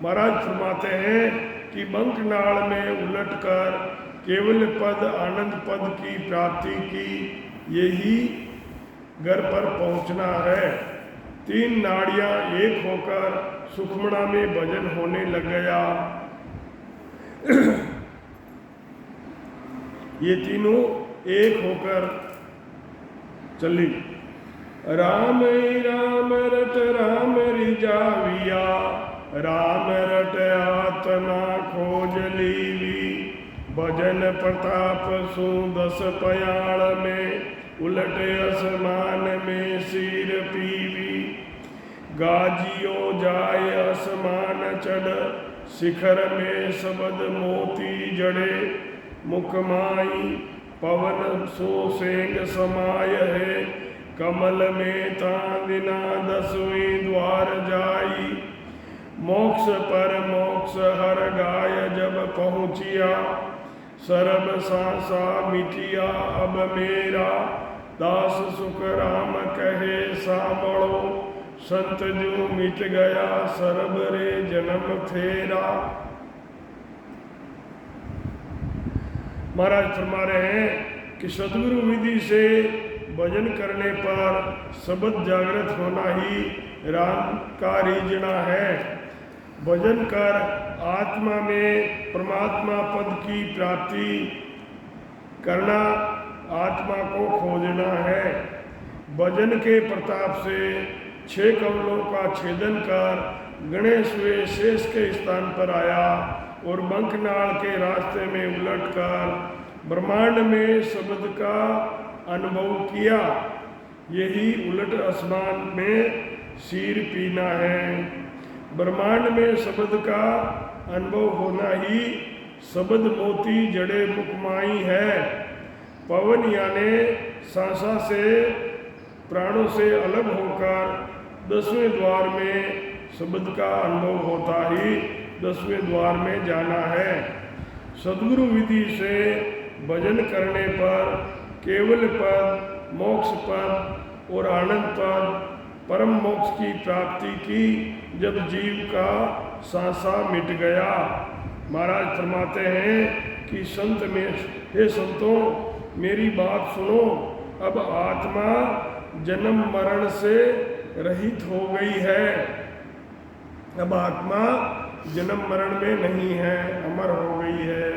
महाराज फरमाते हैं कि बंकनाल में उलटकर केवल पद आनंद पद की प्राप्ति की यही घर पर पहुंचना है। 3 नाड़ियां एक होकर सुखमणा में भजन होने लग गया। ये तीनों एक होकर चली। राम राम रट राम रिजाविया, राम रट आत्मा खोज लीवी। भजन प्रताप सु 10 पयाल में उलट आसमान में सिर पीवी। गाजियो जाय आसमान चढ़ शिखर में शब्द मोती जड़े। मुखमाई पवन सो सेंग समाय है, कमल में तांदिना 10वें द्वार जाई। मोक्ष पर मोक्ष हर गाय जब पहुँचिया, सरब सांसा मिटिया अब मेरा। दास सुख राम कहे सामड़ो, संत जो मिट गया सरब रे जन्म फेरा। महाराज फरमा रहे हैं कि सदगुरु विधि से भजन करने पर शब्द जागृत होना ही राम का रीजना है। भजन कर आत्मा में परमात्मा पद की प्राप्ति करना, आत्मा को खोजना है। भजन के प्रताप से 6 कमलों का छेदन कर गणेश वे शेष के स्थान पर आया और बंकनाल के रास्ते में उलटकर ब्रह्मांड में शब्द का अनुभव किया। यही उलट आसमान में सिर पीना है। ब्रह्मांड में शब्द का अनुभव होना ही शब्द मोती जड़े मुकमाई है। पवन यानी सांसा से प्राणों से अलग होकर 10वें द्वार में शब्द का अनुभव होता ही 10वें द्वार में जाना है। सद्गुरु विधि से भजन करने पर केवल पद, मोक्ष पद और आनंद पद, परम मोक्ष की प्राप्ति की जब जीव का सांसा मिट गया। महाराज फरमाते हैं कि संत में, हे संतों मेरी बात सुनो, अब आत्मा जन्म मरण से रहित हो गई है। अब आत्मा जन्म मरण में नहीं है, अमर हो गई है।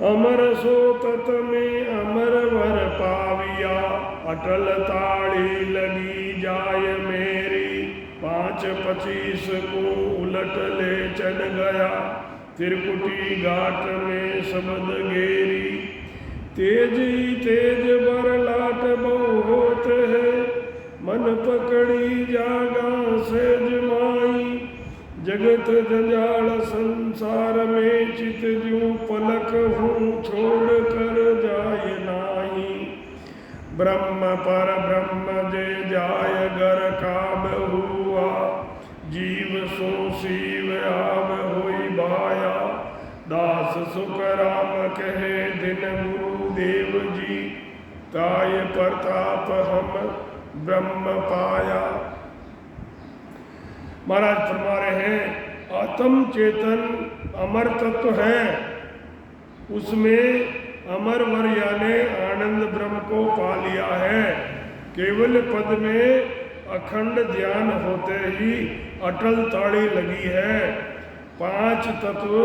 अमर सो तत में अमर वर पाविया, अटल ताड़ी लगी जाय मेरी। 5-25 को उलट ले चढ़ गया, त्रिकुटी घाट में शब्द गेरी। तेज ही तेज बरलाट बहुत है, मन पकड़ी जागा से जमाई। जगत जंजाल संसार में चित जूं पलक हूँ छोड़ कर जाय नाही। ब्रह्म पर ब्रह्म जे जाय घर काब हुआ, जीव सो शिव आब होई भाया। दास सुख राम कहे दिन गुरुदेव जी, काय प्रताप हम ब्रह्म पाया। महाराज फरमा रहे हैं आत्म चेतन अमर तत्व है, उसमें अमर वर यानी आनंद ब्रह्म को पा लिया है। केवल पद में अखंड ध्यान होते ही अटल ताड़ी लगी है। 5 तत्व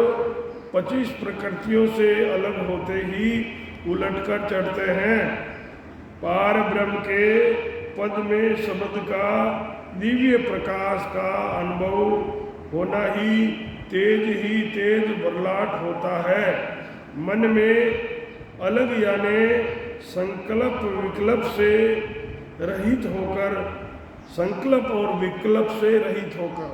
25 प्रकृतियों से अलग होते ही उलटकर चढ़ते हैं। पार ब्रह्म के पद में शब्द का दिव्य प्रकाश का अनुभव होना ही तेज बरलाट होता है। मन में अलग यानी संकल्प विकल्प से रहित होकर, संकल्प और विकल्प से रहित होकर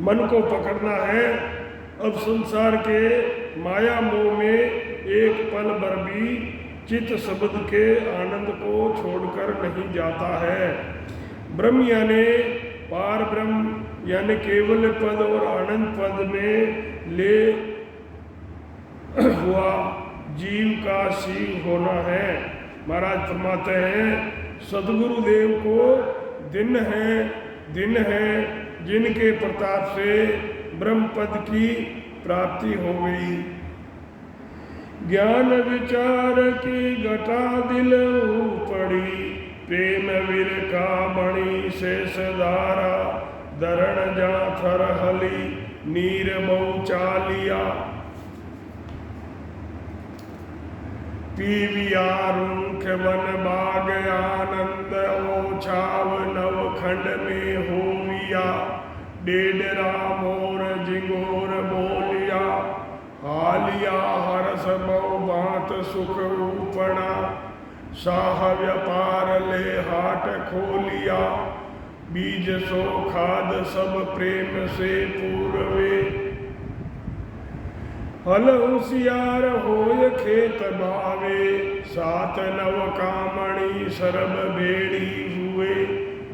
मन को पकड़ना है। अब संसार के माया मोह में एक पल भर भी चित्त शब्द के आनंद को छोड़कर नहीं जाता है। ब्रह्म यानी पार ब्रह्म यानी केवल पद और आनंद पद में ले हुआ जीव का शिव होना है। महाराज फरमाते हैं सदगुरुदेव को दिन है जिनके प्रताप से ब्रह्म पद की प्राप्ति हो गई। ज्ञान विचार की घटा दिल पड़ी, प्रेम वीर का मणि शेष धारा, दरण जा थर हली नीर बहु चालिया। पीविया रूख वन बाग आनंद ओछाव नवखंड में होविया। डेडरा मोर जिंगोर बोलिया, हालिया हरस बहु बात सुख उपना। साह व्यापार ले हाट खोलिया, बीज सो खाद सब प्रेम से पूरवे। हल होशियार होय खेत बावे, सात नव कामणी सरब बेड़ी हुए।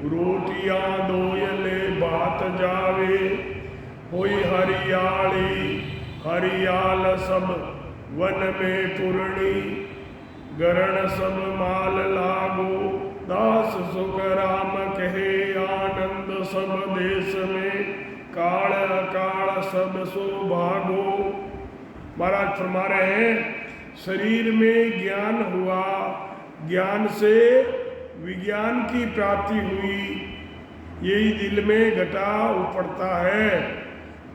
रोटियां दोयले बात जावे, होई हरियाली हरियाल सब वन में पुरणी। गरण सब माल लागो, दास सुख राम कहे आनंद सब देश में। काल अकाल सब सो भागो। महाराज फरमा रहे हैं शरीर में ज्ञान हुआ, ज्ञान से विज्ञान की प्राप्ति हुई, यही दिल में घटा उपड़ता है।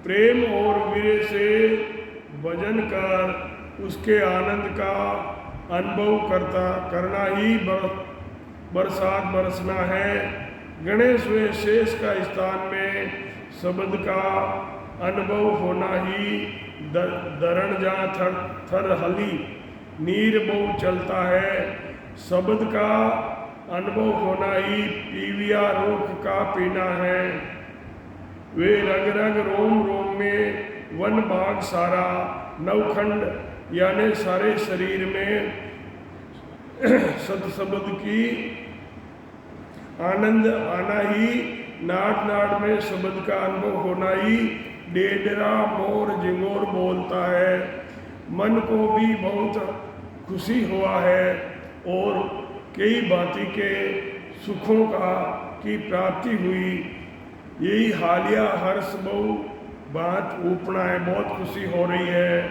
प्रेम और वीर से भजन कर उसके आनंद का अनुभव करना ही बरसात बरसना है। गणेश व शेष का स्थान में शब्द का अनुभव होना ही दरण जा थर हली नीर बहु चलता है। शब्द का अनुभव होना ही पीविया रूख का पीना है। वे रग रग रोम रोम में वन भाग सारा, नवखंड यानी सारे शरीर में सत शब्द की आनंद आना ही, नाट नाट में शब्द का अनुभव होना ही डेडरा मोर जिंगोर बोलता है। मन को भी बहुत खुशी हुआ है और कई भांति के सुखों की प्राप्ति हुई। यही हालिया हर्ष बहु बात ऊपना है, बहुत खुशी हो रही है।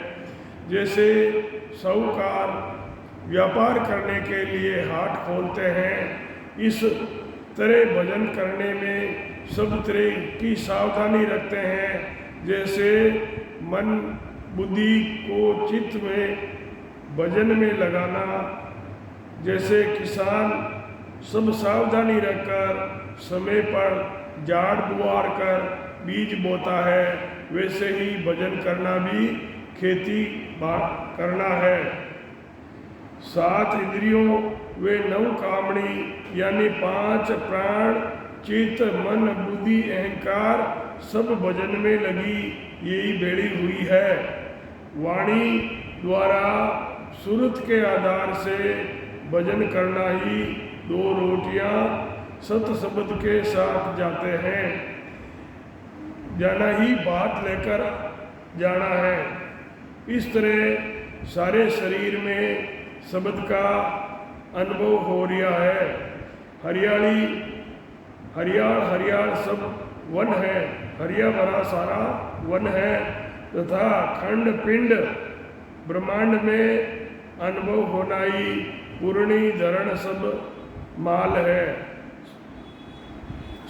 जैसे साहूकार व्यापार करने के लिए हाट खोलते हैं, इस तरह भजन करने में सब तरह की सावधानी रखते हैं। जैसे मन बुद्धि को चित्त में भजन में लगाना, जैसे किसान सब सावधानी रखकर समय पर जाड़ बुआर कर बीज बोता है, वैसे ही भजन करना भी खेती करना है। 7 इंद्रियों वे 9 कामणी यानी 5 प्राण चित्त मन बुद्धि अहंकार सब भजन में लगी, यही बेड़ी हुई है। वाणी द्वारा सुरत के आधार से भजन करना ही 2 रोटियां सत शब्द के साथ जाते हैं, जाना ही बात लेकर जाना है। इस तरह सारे शरीर में शब्द का अनुभव हो रहा है। हरियाली हरियाल हरियाल सब वन है, हरिया भरा सारा वन है, तथा खंड पिंड ब्रह्मांड में अनुभव होनाई पूर्णी धरण सब माल है।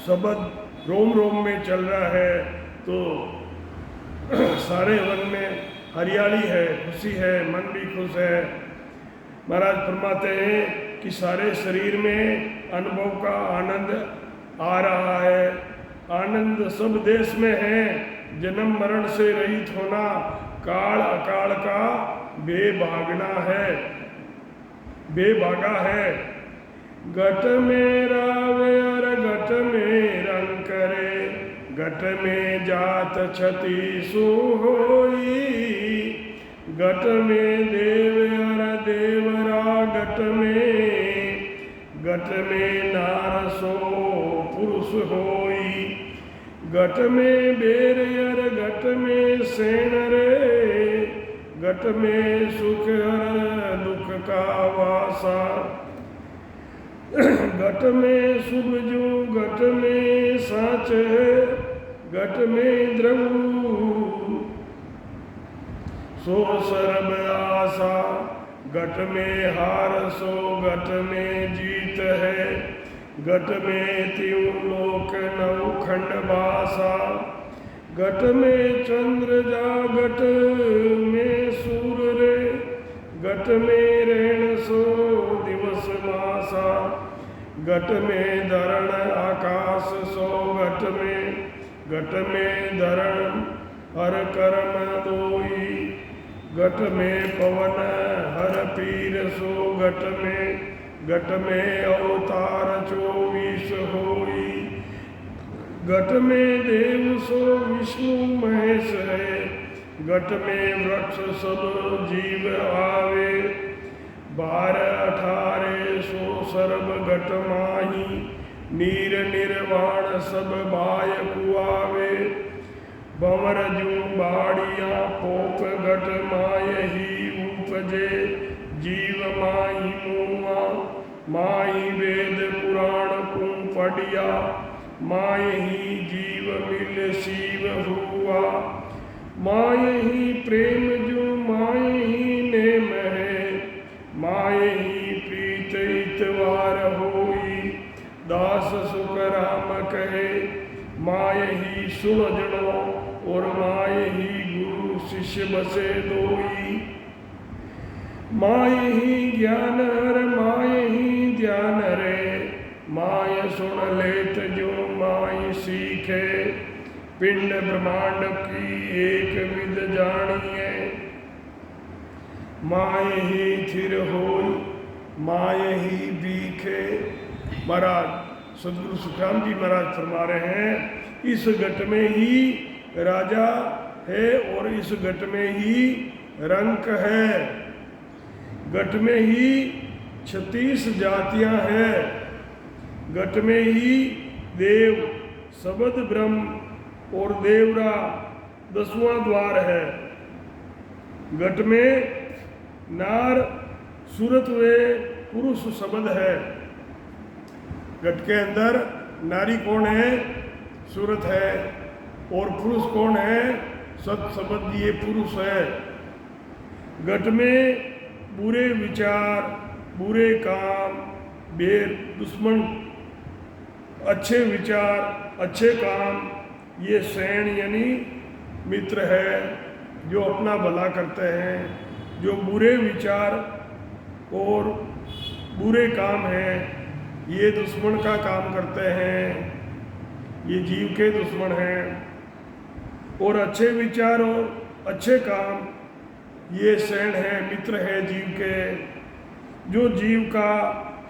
शब्द रोम रोम में चल रहा है, तो सारे वन में हरियाली है, खुशी है, मन भी खुश है। महाराज फरमाते हैं कि सारे शरीर में अनुभव का आनंद आ रहा है। आनंद सब देश में है, जन्म मरण से रहित होना, काल अकाल का बेभागना है, बेभागा है। घट में रावे और घट में रंग करे, घट में जात छति सु होई। घट में देव और देवरा, घट में नार सो पुरुष होई। घट में बेर और घट में सेन रे, घट में सुख और दुख का वासा। घट में शुभ जो घट में साच, घट में द्रव्य सो सर्ब आशा। घट में हार सो घट में जीत है, घट में त्यों लोक नौ खंड बासा। घट में चंद्र जा घट में सूर्य रे, घट में ऋण सो दिवस मासा। घट में धरण आकाश सो घट में धरण हर कर्म दोई। घट में पवन हर पीर सो घट में अवतार 24 होई। घट में देव सो विष्णु महेश है, घट में वृक्ष सब जीव आवे। 12 18 सो सर्व घट माही, नीर निर्वाण सब बाय कुआवे। भंवर जू बाड़िया पोप घट माय ही उपजे, जीव माही मुआ। माही वेद पुराण को पढ़िया, माय ही जीव मिल शिव हुआ। माय ही प्रेम जो माय ही नेम है, माय ही प्रीत इतवार होई। दास सुख राम कहे, माय ही सुलझनो, और माय ही गुरु शिष्य बसे दोई। माय ही ज्ञान हर माय ही ध्यान रे, माय सुन लेत जो माय सीखे। पिंड ब्रह्मांड की एक विद जानिए, माय ही थिर होई, माय ही बीखे। महाराज सदगुरु सुखराम जी महाराज फरमा रहे हैं, इस घट में ही राजा है और इस घट में ही रंक है। घट में ही 36 जातियां हैं। घट में ही देव शब्द ब्रह्म और देवरा 10वां द्वार है। घट में नार सूरत वे पुरुष शब्द है। घट के अंदर नारी कौन है? सूरत है। और पुरुष कौन है? सत शब्द ये पुरुष है। घट में बुरे विचार, बुरे काम, बेर दुश्मन, अच्छे विचार, अच्छे काम, ये सैन यानी मित्र है जो अपना भला करते हैं। जो बुरे विचार और बुरे काम हैं, ये दुश्मन का काम करते हैं, ये जीव के दुश्मन हैं। और अच्छे विचार और अच्छे काम, ये सैन है, मित्र है जीव के, जो जीव का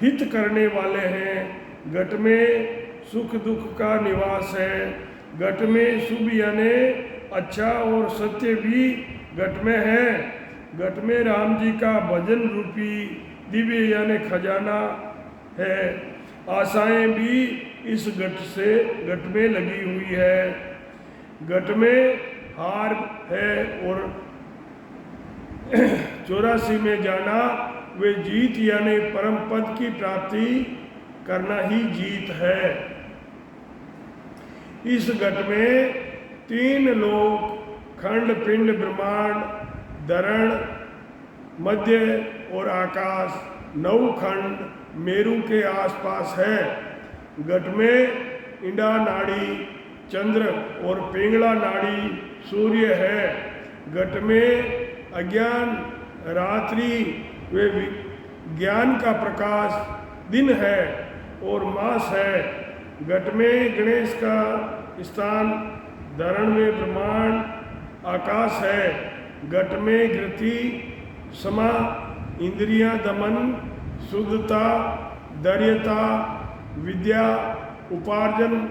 हित करने वाले हैं। घट में सुख दुख का निवास है। घट में शुभ यानी अच्छा और सत्य भी घट में है। घट में राम जी का भजन रूपी दिव्य यानी खजाना है। आशाएं भी इस घट में लगी हुई है। घट में हार है और 84 में जाना वे जीत यानी परम पद की प्राप्ति करना ही जीत है। इस घट में 3 लोक, खंड, पिंड, ब्रह्मांड, धरण, मध्य और आकाश, 9 खंड मेरु के आसपास है। घट में इंडा नाड़ी चंद्र और पिंगला नाड़ी सूर्य है। घट में अज्ञान रात्रि व ज्ञान का प्रकाश दिन है और मास है। घट में गणेश का स्थान, धरण में ब्रह्मांड आकाश है। घट में गति, समा, इंद्रियां दमन, शुद्धता, धैर्यता, विद्या, उपार्जन,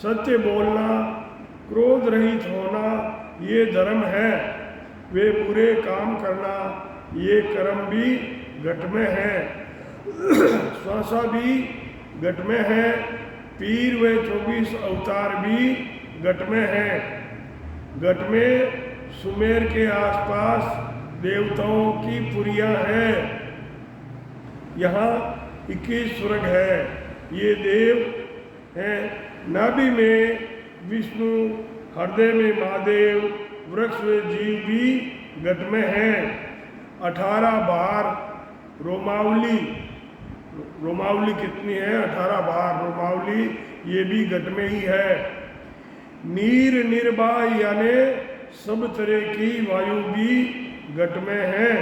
सत्य बोलना, क्रोध रहित होना ये धर्म है। वे बुरे काम करना ये कर्म भी घट में है। श्वासा भी घट में है। पीर व 24 अवतार भी घट में है। घट में सुमेर के आसपास देवताओं की पुरियां हैं। यहाँ 21 स्वर्ग है। ये देव हैं। नाभि में विष्णु, हृदय में महादेव, वृक्ष व जीव भी घट में हैं। 18 बार रोमावली, रोमावली कितनी है? 18 बार रोमावली, ये भी घट में ही है। नीर निर्वाह यानी सब तरह की वायु भी घट में है।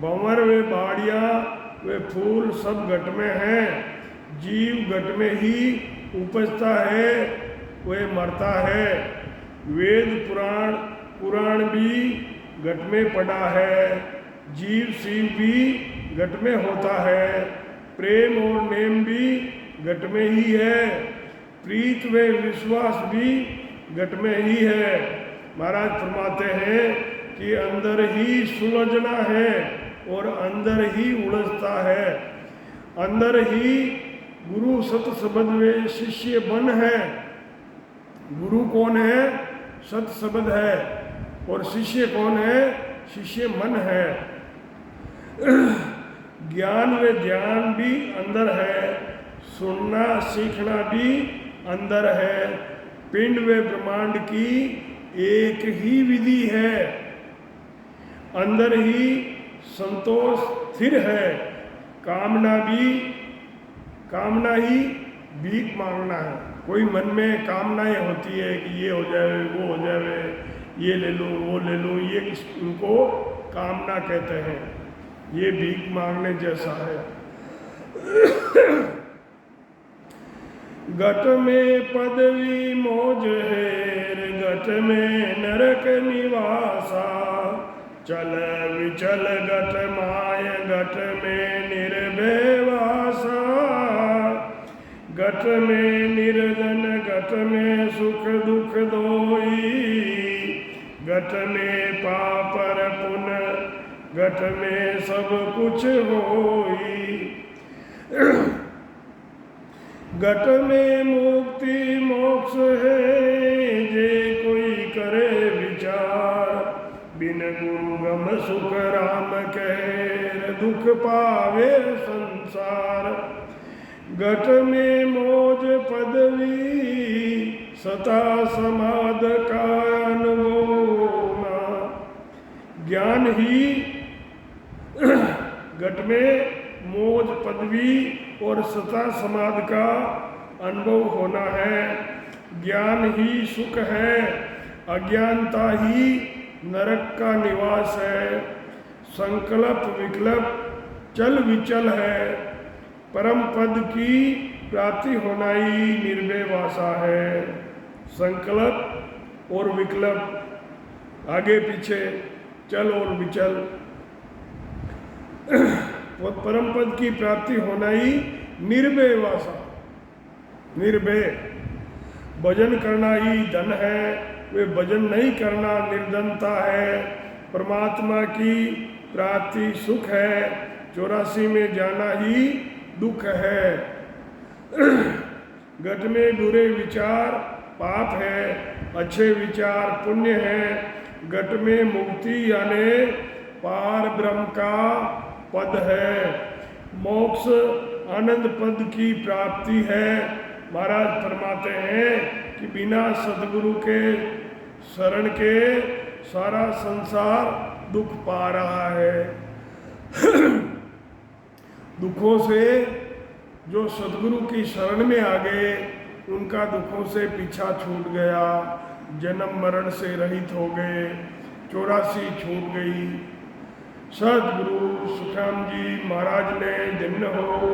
भंवर व बाड़ियाँ वे फूल सब घट में हैं। जीव घट में ही उपजता है, वह मरता है। वेद पुराण, पुराण भी घट में पड़ा है। जीव शिव भी घट में होता है। प्रेम और नेम भी घट में ही है। प्रीत व विश्वास भी घट में ही है। महाराज फरमाते हैं कि अंदर ही सुलझना है और अंदर ही उलझता है। अंदर ही गुरु सत शब्द व शिष्य बन है। गुरु कौन है? सत शब्द है। और शिष्य कौन है? शिष्य मन है। ज्ञान व ध्यान भी अंदर है। सुनना सीखना भी अंदर है। पिंड व ब्रह्मांड की एक ही विधि है। अंदर ही संतोष स्थिर है। कामना ही भीख मांगना है। कोई मन में कामनाएं होती है कि ये हो जाए, वो हो जाए, ये ले लूँ, वो ले लूँ, ये इनको कामना कहते हैं। ये भीख मांगने जैसा है। घट में पदवी मौज है, घट में नरक निवासा। चल विचल घट माय, घट में निर्भय वासा। घट में निर्धन, घट में सुख दुख दोई। घट में पापर पुण्य, घट में सब कुछ होई। घट में मुक्ति मोक्ष है, जे कोई करे विचार। बिन गुरु गम सुख राम कहे, दुख पावे संसार। घट में मौज पदवी, सता समाध का अनुभव। ज्ञान ही घट में मौज पदवी और सता समाध का अनुभव होना है। ज्ञान ही सुख है। अज्ञानता ही नरक का निवास है। संकल्प विकल्प चल विचल है। परम पद की प्राप्ति होना ही निर्भय वासा है। संकल्प और विकल्प, आगे पीछे, चल और विचल, परम पद की प्राप्ति होना ही निर्भय वासा। निर्भय भजन करना ही धन है। वे भजन नहीं करना निर्धनता है। परमात्मा की प्राप्ति सुख है। 84 में जाना ही दुख है। घट में बुरे विचार पाप है, अच्छे विचार पुण्य है। घट में मुक्ति यानी पार ब्रह्म का पद है। मोक्ष आनंद पद की प्राप्ति है। महाराज फरमाते हैं कि बिना सदगुरु के शरण के सारा संसार दुख पा रहा है। दुखों से जो सदगुरु की शरण में आ गए उनका दुखों से पीछा छूट गया, जन्म मरण से रहित हो गए, 84 छूट गई। सदगुरु सुखराम जी महाराज ने दिन हो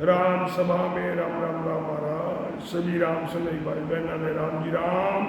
राम सभा में राम राम राम महाराज, सभी राम सुनई भाई बहना ने राम जी राम।